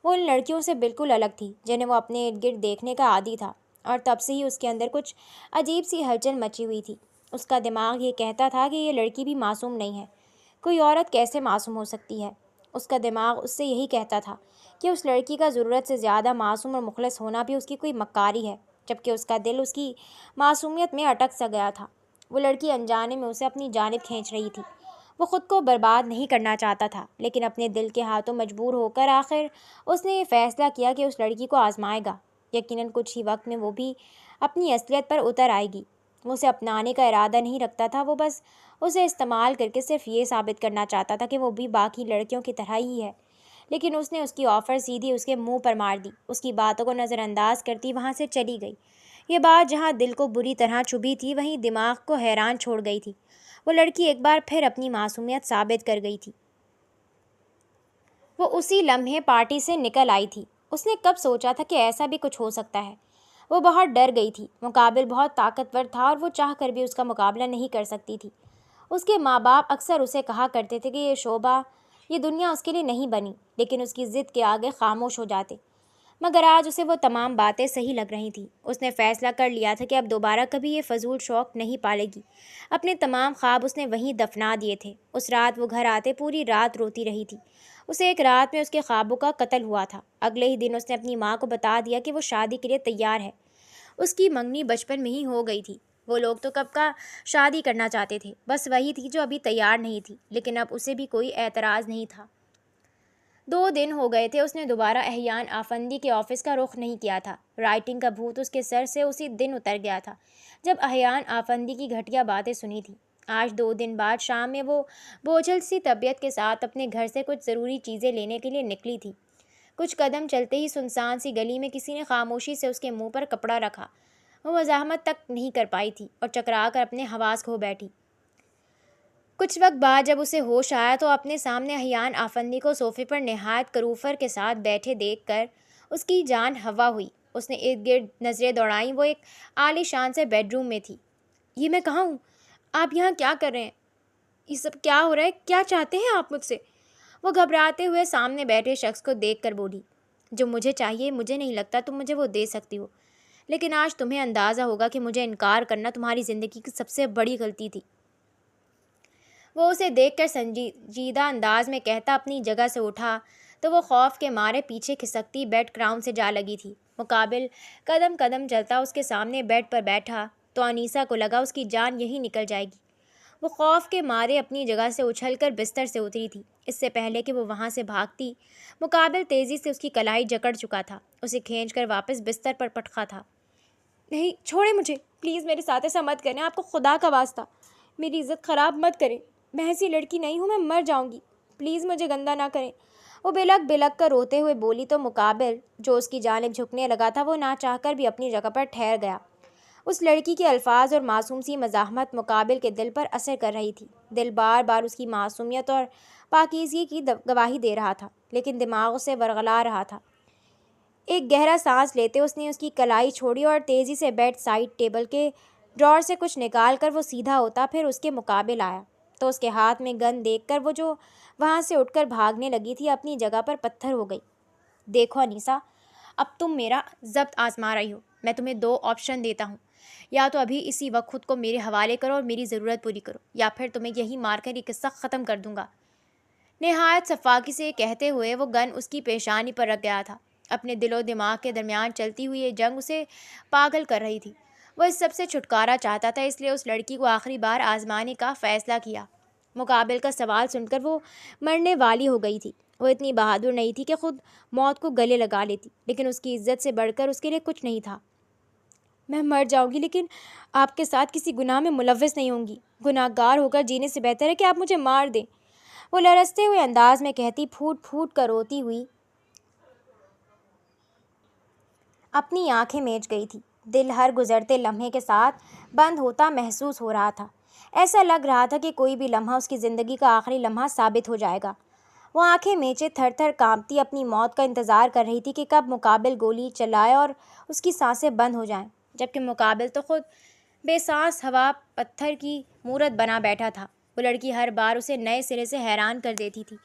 وہ ان لڑکیوں سے بالکل الگ تھی جنہیں وہ اپنے ارد گرد دیکھنے کا عادی تھا، اور تب سے ہی اس کے اندر کچھ عجیب سی ہلچل مچی ہوئی تھی۔ اس کا دماغ یہ کہتا تھا کہ یہ لڑکی بھی معصوم نہیں ہے، کوئی عورت کیسے معصوم ہو سکتی ہے؟ اس کا دماغ اس سے یہی کہتا تھا کہ اس لڑکی کا ضرورت سے زیادہ معصوم اور مخلص ہونا بھی اس کی کوئی مکاری ہے، جبکہ اس کا دل اس کی معصومیت میں اٹک سا گیا تھا۔ وہ لڑکی انجانے میں اسے اپنی جانب کھینچ رہی تھی۔ وہ خود کو برباد نہیں کرنا چاہتا تھا، لیکن اپنے دل کے ہاتھوں مجبور ہو کر آخر اس نے یہ فیصلہ کیا کہ اس لڑکی کو آزمائے گا۔ یقیناً کچھ ہی وقت میں وہ بھی اپنی اصلیت پر اتر آئے گی۔ وہ اسے اپنانے کا ارادہ نہیں رکھتا تھا، وہ بس اسے استعمال کر کے صرف یہ ثابت کرنا چاہتا تھا کہ وہ بھی باقی لڑکیوں کی طرح ہی ہے۔ لیکن اس نے اس کی آفر سیدھی اس کے منہ پر مار دی، اس کی باتوں کو نظر انداز کرتی وہاں سے چلی گئی۔ یہ بات جہاں دل کو بری طرح چبھی تھی، وہیں دماغ کو حیران چھوڑ گئی تھی۔ وہ لڑکی ایک بار پھر اپنی معصومیت ثابت کر گئی تھی۔ وہ اسی لمحے پارٹی سے نکل آئی تھی۔ اس نے کب سوچا تھا کہ ایسا بھی کچھ ہو سکتا ہے؟ وہ بہت ڈر گئی تھی۔ مقابل بہت طاقتور تھا اور وہ چاہ کر بھی اس کا مقابلہ نہیں کر سکتی تھی۔ اس کے ماں باپ اکثر اسے کہا کرتے تھے کہ یہ شعبہ، یہ دنیا اس کے لیے نہیں بنی، لیکن اس کی ضد کے آگے خاموش ہو جاتے۔ مگر آج اسے وہ تمام باتیں صحیح لگ رہی تھیں۔ اس نے فیصلہ کر لیا تھا کہ اب دوبارہ کبھی یہ فضول شوق نہیں پالے گی۔ اپنے تمام خواب اس نے وہیں دفنا دیے تھے۔ اس رات وہ گھر آتے پوری رات روتی رہی تھی۔ اسے ایک رات میں اس کے خوابوں کا قتل ہوا تھا۔ اگلے ہی دن اس نے اپنی ماں کو بتا دیا کہ وہ شادی کے لیے تیار ہے۔ اس کی منگنی بچپن میں ہی ہو گئی تھی۔ وہ لوگ تو کب کا شادی کرنا چاہتے تھے، بس وہی تھی جو ابھی تیار نہیں تھی، لیکن اب اسے بھی کوئی اعتراض نہیں تھا۔ 2 دن ہو گئے تھے اس نے دوبارہ احیان آفندی کے آفس کا رخ نہیں کیا تھا۔ رائٹنگ کا بھوت اس کے سر سے اسی دن اتر گیا تھا جب احیان آفندی کی گھٹیا باتیں سنی تھی۔ آج 2 دن بعد شام میں وہ بوجھل سی طبیعت کے ساتھ اپنے گھر سے کچھ ضروری چیزیں لینے کے لیے نکلی تھی۔ کچھ قدم چلتے ہی سنسان سی گلی میں کسی نے خاموشی سے اس کے منہ پر کپڑا رکھا۔ وہ مزاحمت تک نہیں کر پائی تھی اور چکرا کر اپنے حواس کھو بیٹھی۔ کچھ وقت بعد جب اسے ہوش آیا تو اپنے سامنے احیان آفندی کو صوفے پر نہایت کروفر کے ساتھ بیٹھے دیکھ کر اس کی جان ہوا ہوئی۔ اس نے ارد گرد نظریں دوڑائیں۔ وہ ایک عالی شان سے بیڈ روم میں تھی۔ یہ میں کہاں ہوں؟ آپ یہاں کیا کر رہے ہیں؟ یہ سب کیا ہو رہا ہے؟ کیا چاہتے ہیں آپ مجھ سے؟ وہ گھبراتے ہوئے سامنے بیٹھے شخص کو دیکھ کر بولی، جو مجھے چاہیے مجھے نہیں لگتا تم مجھے وہ دے سکتی ہو، لیکن آج تمہیں اندازہ ہوگا کہ مجھے انکار کرنا تمہاری زندگی کی سب سے بڑی غلطی تھی۔ وہ اسے دیکھ کر سنجیدہ انداز میں کہتا اپنی جگہ سے اٹھا تو وہ خوف کے مارے پیچھے کھسکتی بیڈ کراؤن سے جا لگی تھی۔ مقابل قدم قدم چلتا اس کے سامنے بیڈ پر بیٹھا تو انیسہ کو لگا اس کی جان یہی نکل جائے گی۔ وہ خوف کے مارے اپنی جگہ سے اچھل کر بستر سے اتری تھی۔ اس سے پہلے کہ وہ وہاں سے بھاگتی، مقابل تیزی سے اس کی کلائی جکڑ چکا تھا، اسے کھینچ کر واپس بستر پر پٹکا تھا۔ نہیں، چھوڑیں مجھے، پلیز میرے ساتھ ایسا مت کریں، آپ کو خدا کا واسطہ میری عزت خراب مت کریں، میں ایسی لڑکی نہیں ہوں، میں مر جاؤں گی، پلیز مجھے گندہ نہ کریں۔ وہ بلک بلک کر روتے ہوئے بولی تو مقابل جو اس کی جانب جھکنے لگا تھا وہ نہ چاہ کر بھی اپنی جگہ پر ٹھہر گیا۔ اس لڑکی کے الفاظ اور معصوم سی مزاحمت مقابل کے دل پر اثر کر رہی تھی۔ دل بار بار اس کی معصومیت اور پاکیزگی کی گواہی دے رہا تھا، لیکن دماغ اسے ورغلا رہا تھا۔ ایک گہرا سانس لیتے اس نے اس کی کلائی چھوڑی اور تیزی سے بیڈ سائڈ ٹیبل کے ڈراور سے کچھ نکال کر وہ سیدھا ہوتا پھر اس کے مقابل آیا تو اس کے ہاتھ میں گن دیکھ کر وہ جو وہاں سے اٹھ کر بھاگنے لگی تھی اپنی جگہ پر پتھر ہو گئی۔ دیکھو انیسہ، اب تم میرا ضبط آزما رہی ہو، میں تمہیں 2 آپشن دیتا ہوں، یا تو ابھی اسی وقت خود کو میرے حوالے کرو اور میری ضرورت پوری کرو، یا پھر تمہیں یہی مار کر یہ قصہ ختم کر دوں گا۔ نہایت صفاقی سے کہتے ہوئے وہ گن اس کی پیشانی پر رکھ گیا تھا۔ اپنے دل و دماغ کے درمیان چلتی ہوئی یہ جنگ اسے پاگل کر رہی تھی۔ وہ اس سب سے چھٹکارا چاہتا تھا، اس لیے اس لڑکی کو آخری بار آزمانے کا فیصلہ کیا۔ مقابل کا سوال سن کر وہ مرنے والی ہو گئی تھی۔ وہ اتنی بہادر نہیں تھی کہ خود موت کو گلے لگا لیتی، لیکن اس کی عزت سے بڑھ کر اس کے لیے کچھ نہیں تھا۔ میں مر جاؤں گی لیکن آپ کے ساتھ کسی گناہ میں ملوث نہیں ہوں گی۔ گناہ گار ہو کر جینے سے بہتر ہے کہ آپ مجھے مار دیں، وہ لرزتے ہوئے انداز میں کہتی، پھوٹ پھوٹ کر روتی ہوئی اپنی آنکھیں میچ گئی تھی۔ دل ہر گزرتے لمحے کے ساتھ بند ہوتا محسوس ہو رہا تھا۔ ایسا لگ رہا تھا کہ کوئی بھی لمحہ اس کی زندگی کا آخری لمحہ ثابت ہو جائے گا۔ وہ آنکھیں میچے تھر تھر کانپتی اپنی موت کا انتظار کر رہی تھی کہ کب مقابل گولی چلائے اور اس کی سانسیں بند ہو جائیں، جبکہ مقابل تو خود بے سانس ہوا پتھر کی مورت بنا بیٹھا تھا۔ وہ لڑکی ہر بار اسے نئے سرے سے حیران کر دیتی تھی۔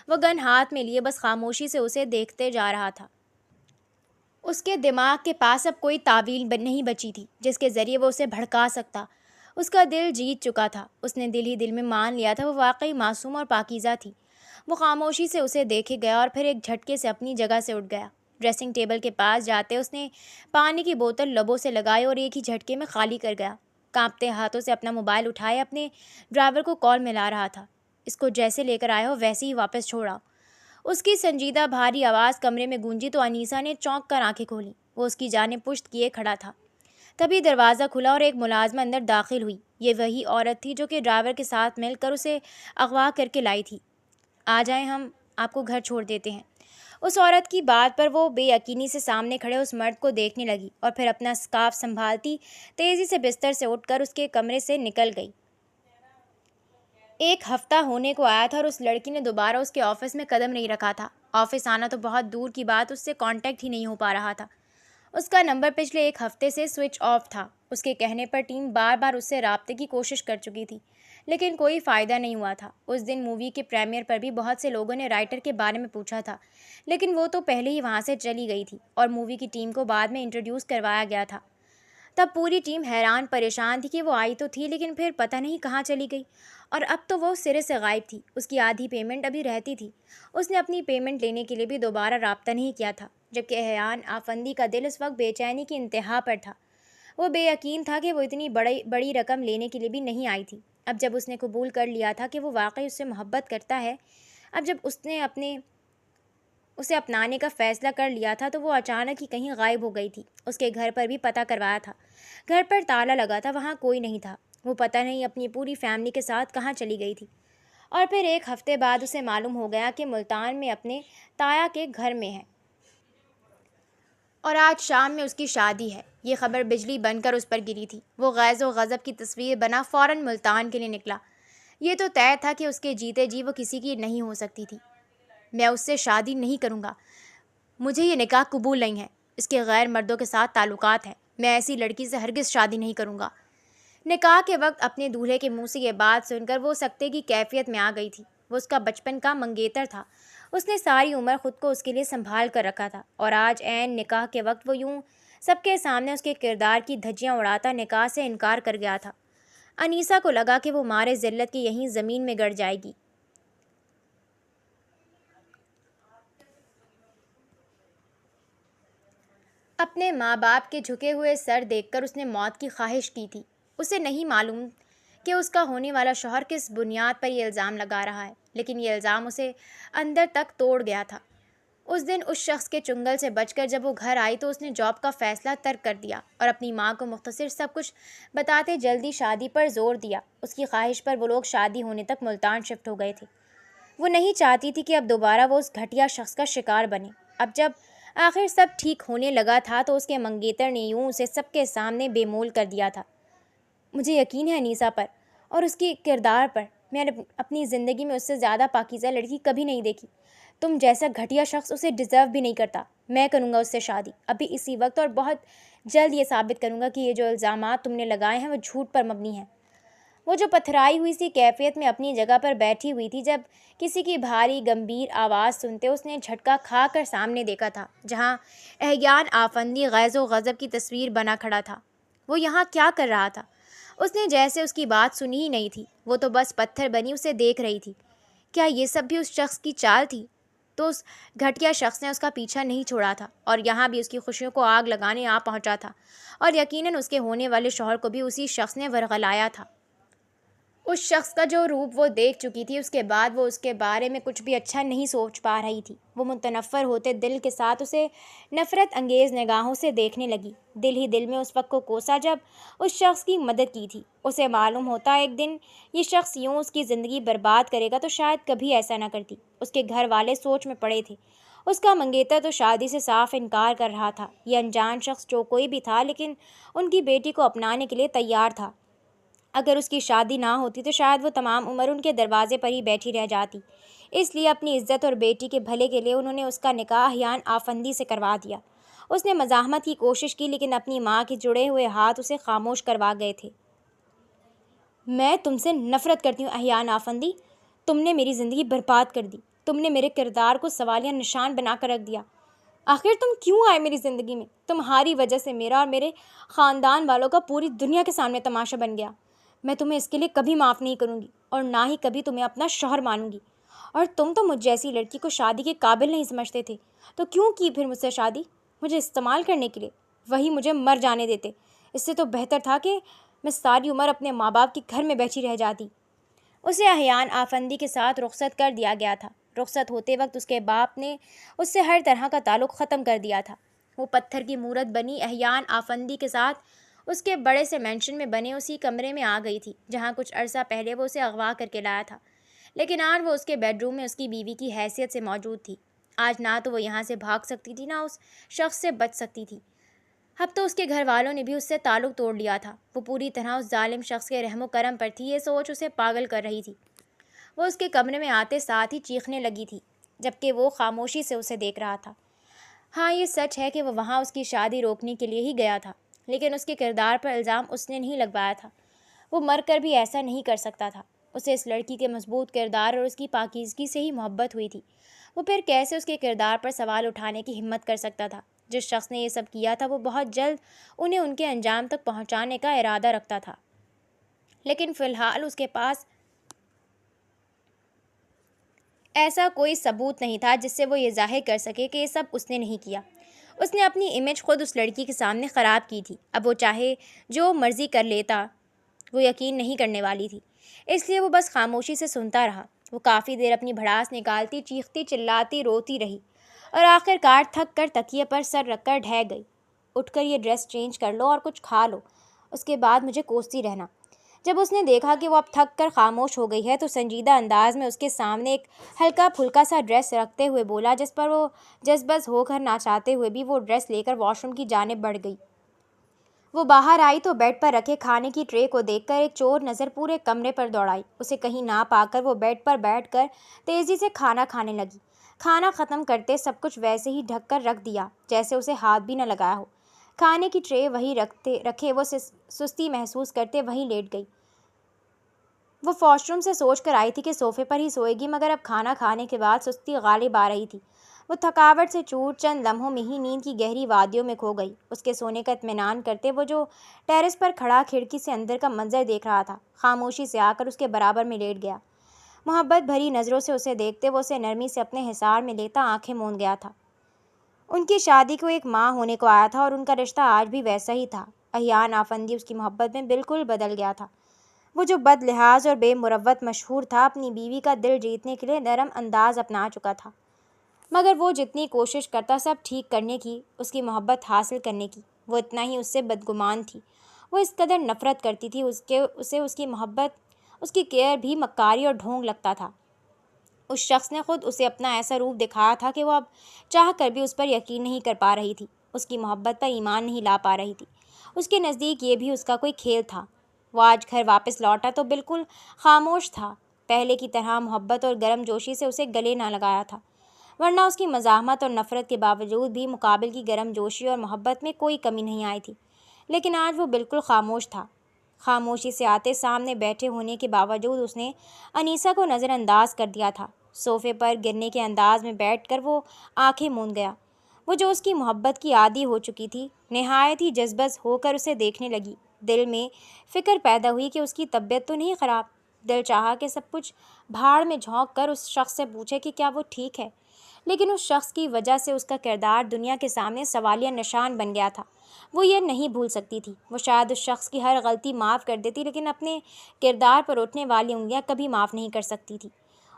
وہ گن ہاتھ میں لیے بس خاموشی سے اسے دیکھتے جا رہا تھا۔ اس کے دماغ کے پاس اب کوئی تعویل نہیں بچی تھی جس کے ذریعے وہ اسے بھڑکا سکتا۔ اس کا دل جیت چکا تھا۔ اس نے دل ہی دل میں مان لیا تھا وہ واقعی معصوم اور پاکیزہ تھی۔ وہ خاموشی سے اسے دیکھے گیا اور پھر ایک جھٹکے سے اپنی جگہ سے اٹھ گیا۔ ڈریسنگ ٹیبل کے پاس جاتے اس نے پانی کی بوتل لبوں سے لگائی اور ایک ہی جھٹکے میں خالی کر گیا۔ کانپتے ہاتھوں سے اپنا موبائل اٹھائے اپنے ڈرائیور کو کال ملا رہا تھا۔ اس کو جیسے لے کر آیا ہو ویسے ہی واپس چھوڑا۔ اس کی سنجیدہ بھاری آواز کمرے میں گونجی تو انیسہ نے چونک کر آنکھیں کھولیں۔ وہ اس کی جانب پشت کیے کھڑا تھا۔ تبھی دروازہ کھلا اور ایک ملازمہ اندر داخل ہوئی۔ یہ وہی عورت تھی جو کہ ڈرائیور کے ساتھ مل کر اسے اغوا کر کے لائی تھی۔ آ جائیں، ہم آپ کو گھر چھوڑ دیتے ہیں۔ اس عورت کی بات پر وہ بے یقینی سے سامنے کھڑے اس مرد کو دیکھنے لگی اور پھر اپنا اسکارف سنبھالتی تیزی سے بستر سے اٹھ کر اس کے کمرے سے نکل گئی۔ 1 ہفتہ ہونے کو آیا تھا اور اس لڑکی نے دوبارہ اس کے آفس میں قدم نہیں رکھا تھا۔ آفس آنا تو بہت دور کی بات، اس سے کانٹیکٹ ہی نہیں ہو پا رہا تھا۔ اس کا نمبر پچھلے 1 ہفتے سے سوئچ آف تھا۔ اس کے کہنے پر ٹیم بار بار اس سے رابطے کی کوشش کر چکی تھی، لیکن کوئی فائدہ نہیں ہوا تھا۔ اس دن مووی کے پریمیئر پر بھی بہت سے لوگوں نے رائٹر کے بارے میں پوچھا تھا، لیکن وہ تو پہلے ہی وہاں سے چلی گئی تھی اور مووی کی ٹیم کو بعد میں انٹروڈیوس کروایا گیا تھا۔ تب پوری ٹیم حیران پریشان تھی کہ وہ آئی تو تھی لیکن پھر پتہ نہیں کہاں چلی گئی، اور اب تو وہ سرے سے غائب تھی۔ اس کی آدھی پیمنٹ ابھی رہتی تھی۔ اس نے اپنی پیمنٹ لینے کے لیے بھی دوبارہ رابطہ نہیں کیا تھا، جبکہ احیان آفندی کا دل اس وقت بے چینی کی انتہا پر تھا۔ وہ بے یقین تھا کہ وہ اتنی بڑی رقم لینے کے لیے بھی نہیں آئی تھی۔ اب جب اس نے قبول کر لیا تھا کہ وہ واقعی اس سے محبت کرتا ہے، اب جب اس نے اسے اپنانے کا فیصلہ کر لیا تھا تو وہ اچانک ہی کہیں غائب ہو گئی تھی۔ اس کے گھر پر بھی پتہ کروایا تھا، گھر پر تالا لگا تھا، وہاں کوئی نہیں تھا۔ وہ پتہ نہیں اپنی پوری فیملی کے ساتھ کہاں چلی گئی تھی۔ اور پھر 1 ہفتے بعد اسے معلوم ہو گیا کہ ملتان میں اپنے تایا کے گھر میں ہے اور آج شام میں اس کی شادی ہے۔ یہ خبر بجلی بن کر اس پر گری تھی۔ وہ غیظ و غضب کی تصویر بنا فوراً ملتان کے لیے نکلا۔ یہ تو طے تھا کہ اس کے جیتے جی وہ کسی کی نہیں ہو سکتی تھی۔ میں اس سے شادی نہیں کروں گا، مجھے یہ نکاح قبول نہیں ہے، اس کے غیر مردوں کے ساتھ تعلقات ہیں، میں ایسی لڑکی سے ہرگز شادی نہیں کروں گا۔ نکاح کے وقت اپنے دولہے کے منہ سے یہ بات سن کر وہ سکتے کی کیفیت میں آ گئی تھی۔ وہ اس کا بچپن کا منگیتر تھا۔ اس نے ساری عمر خود کو اس کے لیے سنبھال کر رکھا تھا، اور آج عین نکاح کے وقت وہ یوں سب کے سامنے اس کے کردار کی دھجیاں اڑاتا نکاح سے انکار کر گیا تھا۔ انیسہ کو لگا کہ وہ مارے ذلت کے یہیں زمین میں گڑ جائے گی۔ اپنے ماں باپ کے جھکے ہوئے سر دیکھ کر اس نے موت کی خواہش کی تھی۔ اسے نہیں معلوم کہ اس کا ہونے والا شوہر کس بنیاد پر یہ الزام لگا رہا ہے، لیکن یہ الزام اسے اندر تک توڑ گیا تھا۔ اس دن اس شخص کے چنگل سے بچ کر جب وہ گھر آئی تو اس نے جاب کا فیصلہ ترک کر دیا اور اپنی ماں کو مختصر سب کچھ بتاتے جلدی شادی پر زور دیا۔ اس کی خواہش پر وہ لوگ شادی ہونے تک ملتان شفٹ ہو گئے تھے۔ وہ نہیں چاہتی تھی کہ اب دوبارہ وہ اس گھٹیا شخص کا شکار بنے۔ اب جب آخر سب ٹھیک ہونے لگا تھا تو اس کے منگیتر نے یوں اسے سب کے سامنے بے مول کر دیا تھا۔ مجھے یقین ہے انیسہ پر اور اس کی کردار پر، میں نے اپنی زندگی میں اس سے زیادہ پاکیزہ لڑکی کبھی نہیں دیکھی۔ تم جیسا گھٹیا شخص اسے ڈیزرو بھی نہیں کرتا۔ میں کروں گا اس سے شادی، ابھی اسی وقت، اور بہت جلد یہ ثابت کروں گا کہ یہ جو الزامات تم نے لگائے ہیں وہ جھوٹ پر مبنی ہیں۔ وہ جو پتھرائی ہوئی سی کیفیت میں اپنی جگہ پر بیٹھی ہوئی تھی، جب کسی کی بھاری گمبھیر آواز سنتے اس نے جھٹکا کھا کر سامنے دیکھا تھا جہاں احیان آفندی غیظ و غضب کی تصویر بنا کھڑا تھا۔ وہ یہاں کیا کر رہا تھا؟ اس نے جیسے اس کی بات سنی ہی نہیں تھی۔ وہ تو بس پتھر بنی اسے دیکھ رہی تھی۔ کیا یہ سب بھی اس شخص کی چال تھی؟ تو اس گھٹیا شخص نے اس کا پیچھا نہیں چھوڑا تھا اور یہاں بھی اس کی خوشیوں کو آگ لگانے آ پہنچا تھا، اور یقیناً اس کے ہونے والے شوہر کو بھی اسی شخص نے ورغلایا تھا۔ اس شخص کا جو روپ وہ دیکھ چکی تھی، اس کے بعد وہ اس کے بارے میں کچھ بھی اچھا نہیں سوچ پا رہی تھی۔ وہ متنفر ہوتے دل کے ساتھ اسے نفرت انگیز نگاہوں سے دیکھنے لگی۔ دل ہی دل میں اس وقت کو کوسا جب اس شخص کی مدد کی تھی۔ اسے معلوم ہوتا ایک دن یہ شخص یوں اس کی زندگی برباد کرے گا تو شاید کبھی ایسا نہ کرتی۔ اس کے گھر والے سوچ میں پڑے تھے اس کا منگیتر تو شادی سے صاف انکار کر رہا تھا۔ یہ انجان شخص جو کوئی بھی تھا لیکن ان کی بیٹی کو اپنانے کے لیے تیار تھا۔ اگر اس کی شادی نہ ہوتی تو شاید وہ تمام عمر ان کے دروازے پر ہی بیٹھی رہ جاتی۔ اس لیے اپنی عزت اور بیٹی کے بھلے کے لیے انہوں نے اس کا نکاح احیان آفندی سے کروا دیا۔ اس نے مزاحمت کی کوشش کی لیکن اپنی ماں کے جڑے ہوئے ہاتھ اسے خاموش کروا گئے تھے۔ میں تم سے نفرت کرتی ہوں احیان آفندی۔ تم نے میری زندگی برباد کر دی۔ تم نے میرے کردار کو سوالیہ نشان بنا کر رکھ دیا۔ آخر تم کیوں آئے میری زندگی میں؟ تمہاری وجہ سے میرا اور میرے خاندان والوں کا پوری دنیا کے سامنے تماشا بن گیا۔ میں تمہیں اس کے لیے کبھی معاف نہیں کروں گی اور نہ ہی کبھی تمہیں اپنا شوہر مانوں گی۔ اور تم تو مجھ جیسی لڑکی کو شادی کے قابل نہیں سمجھتے تھے، تو کیوں کی پھر مجھ سے شادی؟ مجھے استعمال کرنے کے لیے؟ وہی مجھے مر جانے دیتے۔ اس سے تو بہتر تھا کہ میں ساری عمر اپنے ماں باپ کے گھر میں بیٹھی رہ جاتی۔ اسے احیان آفندی کے ساتھ رخصت کر دیا گیا تھا۔ رخصت ہوتے وقت اس کے باپ نے اس سے ہر طرح کا تعلق ختم کر دیا تھا۔ وہ پتھر کی مورت بنی احیان آفندی کے ساتھ اس کے بڑے سے مینشن میں بنے اسی کمرے میں آ گئی تھی جہاں کچھ عرصہ پہلے وہ اسے اغوا کر کے لایا تھا، لیکن آج وہ اس کے بیڈ روم میں اس کی بیوی کی حیثیت سے موجود تھی۔ آج نہ تو وہ یہاں سے بھاگ سکتی تھی، نہ اس شخص سے بچ سکتی تھی۔ اب تو اس کے گھر والوں نے بھی اس سے تعلق توڑ لیا تھا۔ وہ پوری طرح اس ظالم شخص کے رحم و کرم پر تھی۔ یہ سوچ اسے پاگل کر رہی تھی۔ وہ اس کے کمرے میں آتے ساتھ ہی چیخنے لگی تھی جبکہ وہ خاموشی سے اسے دیکھ رہا تھا۔ ہاں، یہ سچ ہے کہ وہ وہاں اس کی شادی روکنے کے لیے ہی گیا تھا، لیکن اس کے کردار پر الزام اس نے نہیں لگوایا تھا۔ وہ مر کر بھی ایسا نہیں کر سکتا تھا۔ اسے اس لڑکی کے مضبوط کردار اور اس کی پاکیزگی سے ہی محبت ہوئی تھی۔ وہ پھر کیسے اس کے کردار پر سوال اٹھانے کی ہمت کر سکتا تھا؟ جس شخص نے یہ سب کیا تھا وہ بہت جلد انہیں ان کے انجام تک پہنچانے کا ارادہ رکھتا تھا، لیکن فی الحال اس کے پاس ایسا کوئی ثبوت نہیں تھا جس سے وہ یہ ظاہر کر سکے کہ یہ سب اس نے نہیں کیا۔ اس نے اپنی امیج خود اس لڑکی کے سامنے خراب کی تھی۔ اب وہ چاہے جو مرضی کر لیتا، وہ یقین نہیں کرنے والی تھی، اس لیے وہ بس خاموشی سے سنتا رہا۔ وہ کافی دیر اپنی بھڑاس نکالتی، چیختی، چلاتی، روتی رہی اور آخر کار تھک کر تکیے پر سر رکھ کر ڈھہ گئی۔ اٹھ کر یہ ڈریس چینج کر لو اور کچھ کھا لو، اس کے بعد مجھے کوستی رہنا۔ جب اس نے دیکھا کہ وہ اب تھک کر خاموش ہو گئی ہے تو سنجیدہ انداز میں اس کے سامنے ایک ہلکا پھلکا سا ڈریس رکھتے ہوئے بولا، جس پر وہ جذبز ہو کر نہ چاہتے ہوئے بھی وہ ڈریس لے کر واش روم کی جانب بڑھ گئی۔ وہ باہر آئی تو بیڈ پر رکھے کھانے کی ٹرے کو دیکھ کر ایک چور نظر پورے کمرے پر دوڑائی۔ اسے کہیں نہ پا کر وہ بیڈ پر بیٹھ کر تیزی سے کھانا کھانے لگی۔ کھانا ختم کرتے سب کچھ ویسے ہی ڈھک کر رکھ دیا جیسے اسے ہاتھ بھی نہ لگایا ہو۔ کھانے کی ٹرے وہیں رکھے وہ سستی محسوس کرتے وہیں لیٹ گئی۔ وہ واش روم سے سوچ کر آئی تھی کہ صوفے پر ہی سوئے گی، مگر اب کھانا کھانے کے بعد سستی غالب آ رہی تھی۔ وہ تھکاوٹ سے چور چند لمحوں میں ہی نیند کی گہری وادیوں میں کھو گئی۔ اس کے سونے کا اطمینان کرتے وہ جو ٹیرس پر کھڑا کھڑکی سے اندر کا منظر دیکھ رہا تھا، خاموشی سے آ کر اس کے برابر میں لیٹ گیا۔ محبت بھری نظروں سے اسے دیکھتے وہ اسے نرمی سے اپنے حصار میں لیتا آنکھیں موند گیا تھا۔ ان کی شادی کو ایک ماہ ہونے کو آیا تھا اور ان کا رشتہ آج بھی ویسا ہی تھا۔ احیان آفندی اس کی محبت میں بالکل بدل گیا تھا۔ وہ جو بد لحاظ اور بے مروت مشہور تھا، اپنی بیوی کا دل جیتنے کے لیے نرم انداز اپنا چکا تھا، مگر وہ جتنی کوشش کرتا سب ٹھیک کرنے کی، اس کی محبت حاصل کرنے کی، وہ اتنا ہی اس سے بدگمان تھی۔ وہ اس قدر نفرت کرتی تھی اسے اس کی محبت، اس کی کیئر بھی مکاری اور ڈھونگ لگتا تھا۔ اس شخص نے خود اسے اپنا ایسا روپ دکھایا تھا کہ وہ اب چاہ کر بھی اس پر یقین نہیں کر پا رہی تھی، اس کی محبت پر ایمان نہیں لا پا رہی تھی۔ اس کے نزدیک یہ بھی اس کا کوئی کھیل تھا۔ وہ آج گھر واپس لوٹا تو بالکل خاموش تھا، پہلے کی طرح محبت اور گرم جوشی سے اسے گلے نہ لگایا تھا، ورنہ اس کی مزاحمت اور نفرت کے باوجود بھی مقابل کی گرم جوشی اور محبت میں کوئی کمی نہیں آئی تھی۔ لیکن آج وہ بالکل خاموش تھا۔ خاموشی سے آتے سامنے بیٹھے ہونے کے باوجود اس نے انیسہ کو نظر انداز کر دیا تھا۔ صوفے پر گرنے کے انداز میں بیٹھ کر وہ آنکھیں موند گیا۔ وہ جو اس کی محبت کی عادی ہو چکی تھی، نہایت ہی جذبز ہو کر اسے دیکھنے لگی۔ دل میں فکر پیدا ہوئی کہ اس کی طبیعت تو نہیں خراب۔ دل چاہا کہ سب کچھ بھاڑ میں جھونک کر اس شخص سے پوچھے کہ کیا وہ ٹھیک ہے، لیکن اس شخص کی وجہ سے اس کا کردار دنیا کے سامنے سوالیہ نشان بن گیا تھا۔ وہ یہ نہیں بھول سکتی تھی۔ وہ شاید اس شخص کی ہر غلطی معاف کر دیتی، لیکن اپنے کردار پر اٹھنے والی انگلیاں کبھی معاف نہیں کر سکتی تھی۔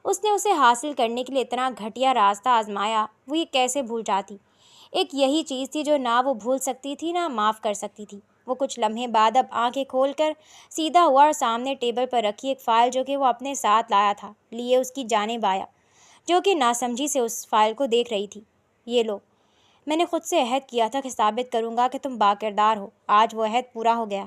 اس نے اسے حاصل کرنے کے لیے اتنا گھٹیا راستہ آزمایا، وہ یہ کیسے بھول جاتی؟ ایک یہی چیز تھی جو نہ وہ بھول سکتی تھی نہ معاف کر سکتی تھی۔ وہ کچھ لمحے بعد اب آنکھیں کھول کر سیدھا ہوا اور سامنے ٹیبل پر رکھی ایک فائل جو کہ وہ اپنے ساتھ لایا تھا لیے اس کی جانب آیا، جو کہ ناسمجھی سے اس فائل کو دیکھ رہی تھی۔ یہ لو، میں نے خود سے عہد کیا تھا کہ ثابت کروں گا کہ تم باکردار ہو۔ آج وہ عہد پورا ہو گیا۔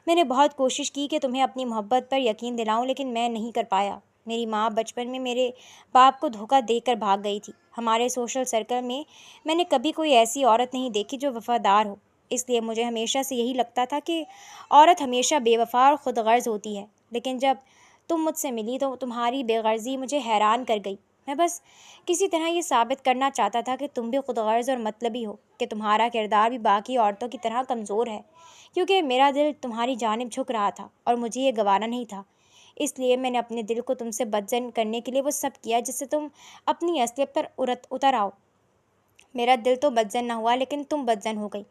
میں نے بہت کوشش کی کہ تمہیں اپنی محبت پر یقین دلاؤں، لیکن میں نہیں کر پایا۔ میری ماں بچپن میں میرے باپ کو دھوکہ دے کر بھاگ گئی تھی۔ ہمارے سوشل سرکل میں نے کبھی کوئی ایسی عورت نہیں دیکھی جو وفادار ہو، اس لیے مجھے ہمیشہ سے یہی لگتا تھا کہ عورت ہمیشہ بے وفا اور خود غرض ہوتی ہے۔ لیکن جب تم مجھ سے ملی تو تمہاری بے غرضی مجھے حیران کر گئی۔ میں بس کسی طرح یہ ثابت کرنا چاہتا تھا کہ تم بھی خود غرض اور مطلبی ہو، کہ تمہارا کردار بھی باقی عورتوں کی طرح کمزور ہے، کیونکہ میرا دل تمہاری جانب جھک رہا تھا اور مجھے یہ گوارا نہیں تھا۔ اس لیے میں نے اپنے دل کو تم سے بدظن کرنے کے لیے وہ سب کیا جس سے تم اپنی اصلیت پر اتر آؤ۔ میرا دل تو بدظن نہ ہوا، لیکن تم بدظن ہو گئی۔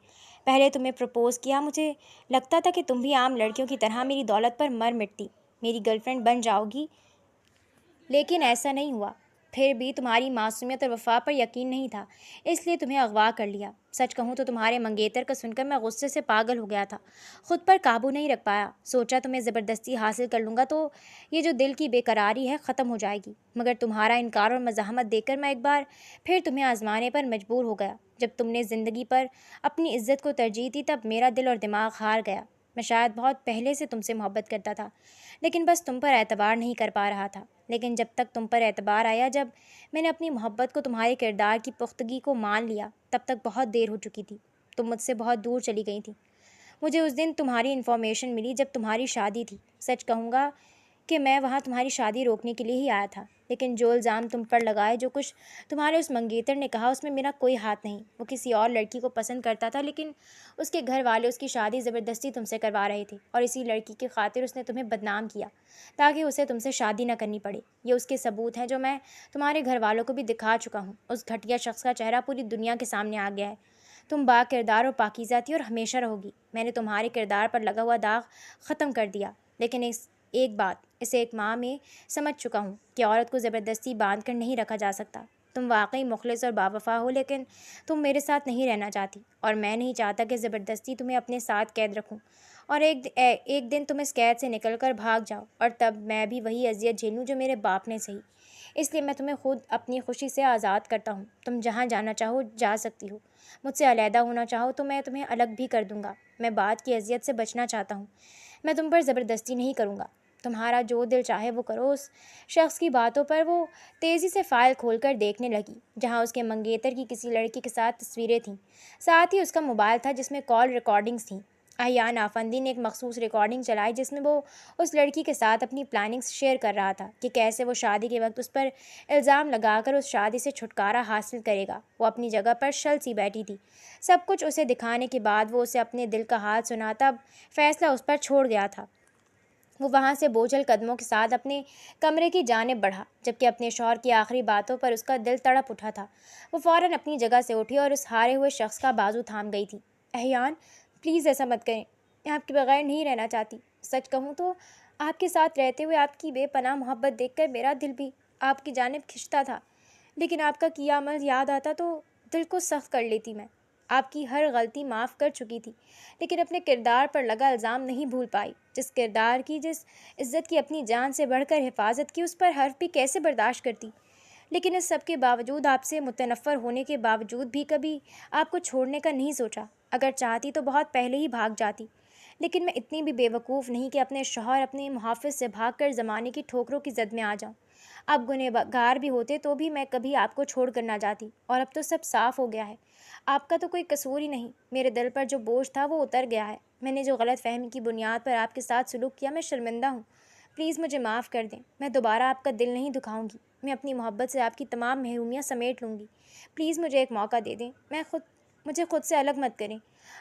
پہلے تمہیں پرپوز کیا، مجھے لگتا تھا کہ تم بھی عام لڑکیوں کی طرح میری دولت پر مر مٹتی، میری گرل فرینڈ بن جاؤ گی، لیکن ایسا نہیں ہوا۔ پھر بھی تمہاری معصومیت اور وفا پر یقین نہیں تھا، اس لیے تمہیں اغوا کر لیا۔ سچ کہوں تو تمہارے منگیتر کا سن کر میں غصے سے پاگل ہو گیا تھا، خود پر قابو نہیں رکھ پایا۔ سوچا تمہیں زبردستی حاصل کر لوں گا تو یہ جو دل کی بے قراری ہے ختم ہو جائے گی، مگر تمہارا انکار اور مزاحمت دیکھ کر میں ایک بار پھر تمہیں آزمانے پر مجبور ہو گیا۔ جب تم نے زندگی پر اپنی عزت کو ترجیح دی تب میرا دل اور دماغ ہار گیا۔ میں شاید بہت پہلے سے تم سے محبت کرتا تھا، لیکن بس تم پر اعتبار نہیں کر پا رہا تھا۔ لیکن جب تک تم پر اعتبار آیا، جب میں نے اپنی محبت کو تمہارے کردار کی پختگی کو مان لیا، تب تک بہت دیر ہو چکی تھی۔ تم مجھ سے بہت دور چلی گئی تھی۔ مجھے اس دن تمہاری انفارمیشن ملی جب تمہاری شادی تھی۔ سچ کہوں گا کہ میں وہاں تمہاری شادی روکنے کے لیے ہی آیا تھا، لیکن جو الزام تم پر لگائے، جو کچھ تمہارے اس منگیتر نے کہا، اس میں میرا کوئی ہاتھ نہیں۔ وہ کسی اور لڑکی کو پسند کرتا تھا، لیکن اس کے گھر والے اس کی شادی زبردستی تم سے کروا رہے تھے، اور اسی لڑکی کی خاطر اس نے تمہیں بدنام کیا تاکہ اسے تم سے شادی نہ کرنی پڑے۔ یہ اس کے ثبوت ہیں جو میں تمہارے گھر والوں کو بھی دکھا چکا ہوں۔ اس گھٹیا شخص کا چہرہ پوری دنیا کے سامنے آ گیا ہے۔ تم با کردار اور پاکیزہ تھی اور ہمیشہ رہو گی۔ میں نے تمہارے کردار پر لگا ہوا داغ ختم کر دیا، لیکن ایک بات اسے ایک ماہ میں سمجھ چکا ہوں کہ عورت کو زبردستی باندھ کر نہیں رکھا جا سکتا۔ تم واقعی مخلص اور باوفا ہو، لیکن تم میرے ساتھ نہیں رہنا چاہتی، اور میں نہیں چاہتا کہ زبردستی تمہیں اپنے ساتھ قید رکھوں اور ایک دن تم اس قید سے نکل کر بھاگ جاؤ، اور تب میں بھی وہی اذیت جھیلوں جو میرے باپ نے سہی۔ اس لیے میں تمہیں خود اپنی خوشی سے آزاد کرتا ہوں۔ تم جہاں جانا چاہو جا سکتی ہو، مجھ سے علیحدہ ہونا چاہو تو میں تمہیں الگ بھی کر دوں گا۔ میں بعد کی اذیت سے بچنا چاہتا ہوں، میں تم پر زبردستی نہیں کروں گا۔ تمہارا جو دل چاہے وہ کرو۔ اس شخص کی باتوں پر وہ تیزی سے فائل کھول کر دیکھنے لگی، جہاں اس کے منگیتر کی کسی لڑکی کے ساتھ تصویریں تھیں، ساتھ ہی اس کا موبائل تھا جس میں کال ریکارڈنگز تھیں۔ احیان آفندی نے ایک مخصوص ریکارڈنگ چلائی جس میں وہ اس لڑکی کے ساتھ اپنی پلاننگز شیئر کر رہا تھا کہ کیسے وہ شادی کے وقت اس پر الزام لگا کر اس شادی سے چھٹکارا حاصل کرے گا۔ وہ اپنی جگہ پر شل سی بیٹھی تھی۔ سب کچھ اسے دکھانے کے بعد وہ اسے اپنے دل کا حال سناتا اب فیصلہ اس پر چھوڑ گیا تھا۔ وہ وہاں سے بوجھل قدموں کے ساتھ اپنے کمرے کی جانب بڑھا، جبکہ اپنے شوہر کی آخری باتوں پر اس کا دل تڑپ اٹھا تھا۔ وہ فوراً اپنی جگہ سے اٹھی اور اس ہارے ہوئے شخص کا بازو تھام گئی تھی۔ احیان، پلیز ایسا مت کریں، میں آپ کے بغیر نہیں رہنا چاہتی۔ سچ کہوں تو آپ کے ساتھ رہتے ہوئے آپ کی بے پناہ محبت دیکھ کر میرا دل بھی آپ کی جانب کھنچتا تھا، لیکن آپ کا کیا عمل یاد آتا تو دل کو سخت کر لیتی۔ میں آپ کی ہر غلطی معاف کر چکی تھی، لیکن اپنے کردار پر لگا الزام نہیں بھول پائی۔ جس کردار کی، جس عزت کی اپنی جان سے بڑھ کر حفاظت کی، اس پر حرف بھی کیسے برداشت کرتی۔ لیکن اس سب کے باوجود، آپ سے متنفر ہونے کے باوجود بھی کبھی آپ کو چھوڑنے کا نہیں سوچا۔ اگر چاہتی تو بہت پہلے ہی بھاگ جاتی، لیکن میں اتنی بھی بے وقوف نہیں کہ اپنے شوہر، اپنے محافظ سے بھاگ کر زمانے کی ٹھوکروں کی زد میں آ جاؤں۔ آپ گنہگار بھی ہوتے تو بھی میں کبھی آپ کو چھوڑ کر نہ جاتی، اور اب تو سب صاف ہو گیا ہے۔ آپ کا تو کوئی قصور ہی نہیں۔ میرے دل پر جو بوجھ تھا وہ اتر گیا ہے۔ میں نے جو غلط فہمی کی بنیاد پر آپ کے ساتھ سلوک کیا، میں شرمندہ ہوں۔ پلیز مجھے معاف کر دیں، میں دوبارہ آپ کا دل نہیں دکھاؤں گی۔ میں اپنی محبت سے آپ کی تمام محرومیاں سمیٹ لوں گی۔ پلیز مجھے ایک موقع دے دیں، مجھے خود سے الگ مت کریں۔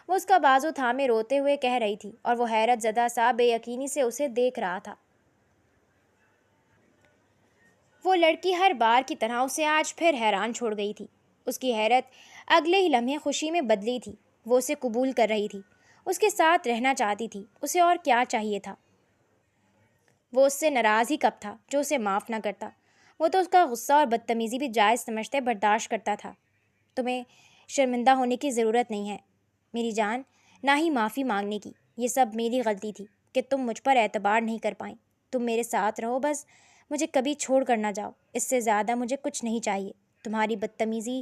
وہ اس کا بازو تھامے روتے ہوئے کہہ رہی تھی، اور وہ حیرت زدہ سا بے یقینی سے اسے دیکھ رہا تھا۔ وہ لڑکی ہر بار کی طرح اسے آج پھر حیران چھوڑ گئی تھی۔ اس کی حیرت اگلے ہی لمحے خوشی میں بدلی تھی۔ وہ اسے قبول کر رہی تھی، اس کے ساتھ رہنا چاہتی تھی۔ اسے اور کیا چاہیے تھا؟ وہ اس سے ناراض ہی کب تھا جو اسے معاف نہ کرتا؟ وہ تو اس کا غصہ اور بدتمیزی بھی جائز سمجھتے برداشت کرتا تھا۔ تمہیں شرمندہ ہونے کی ضرورت نہیں ہے میری جان، نہ ہی معافی مانگنے کی۔ یہ سب میری غلطی تھی کہ تم مجھ پر اعتبار نہیں کر پائیں۔ تم میرے ساتھ رہو، بس مجھے کبھی چھوڑ کر نہ جاؤ۔ اس سے زیادہ مجھے کچھ نہیں چاہیے۔ تمہاری بدتمیزی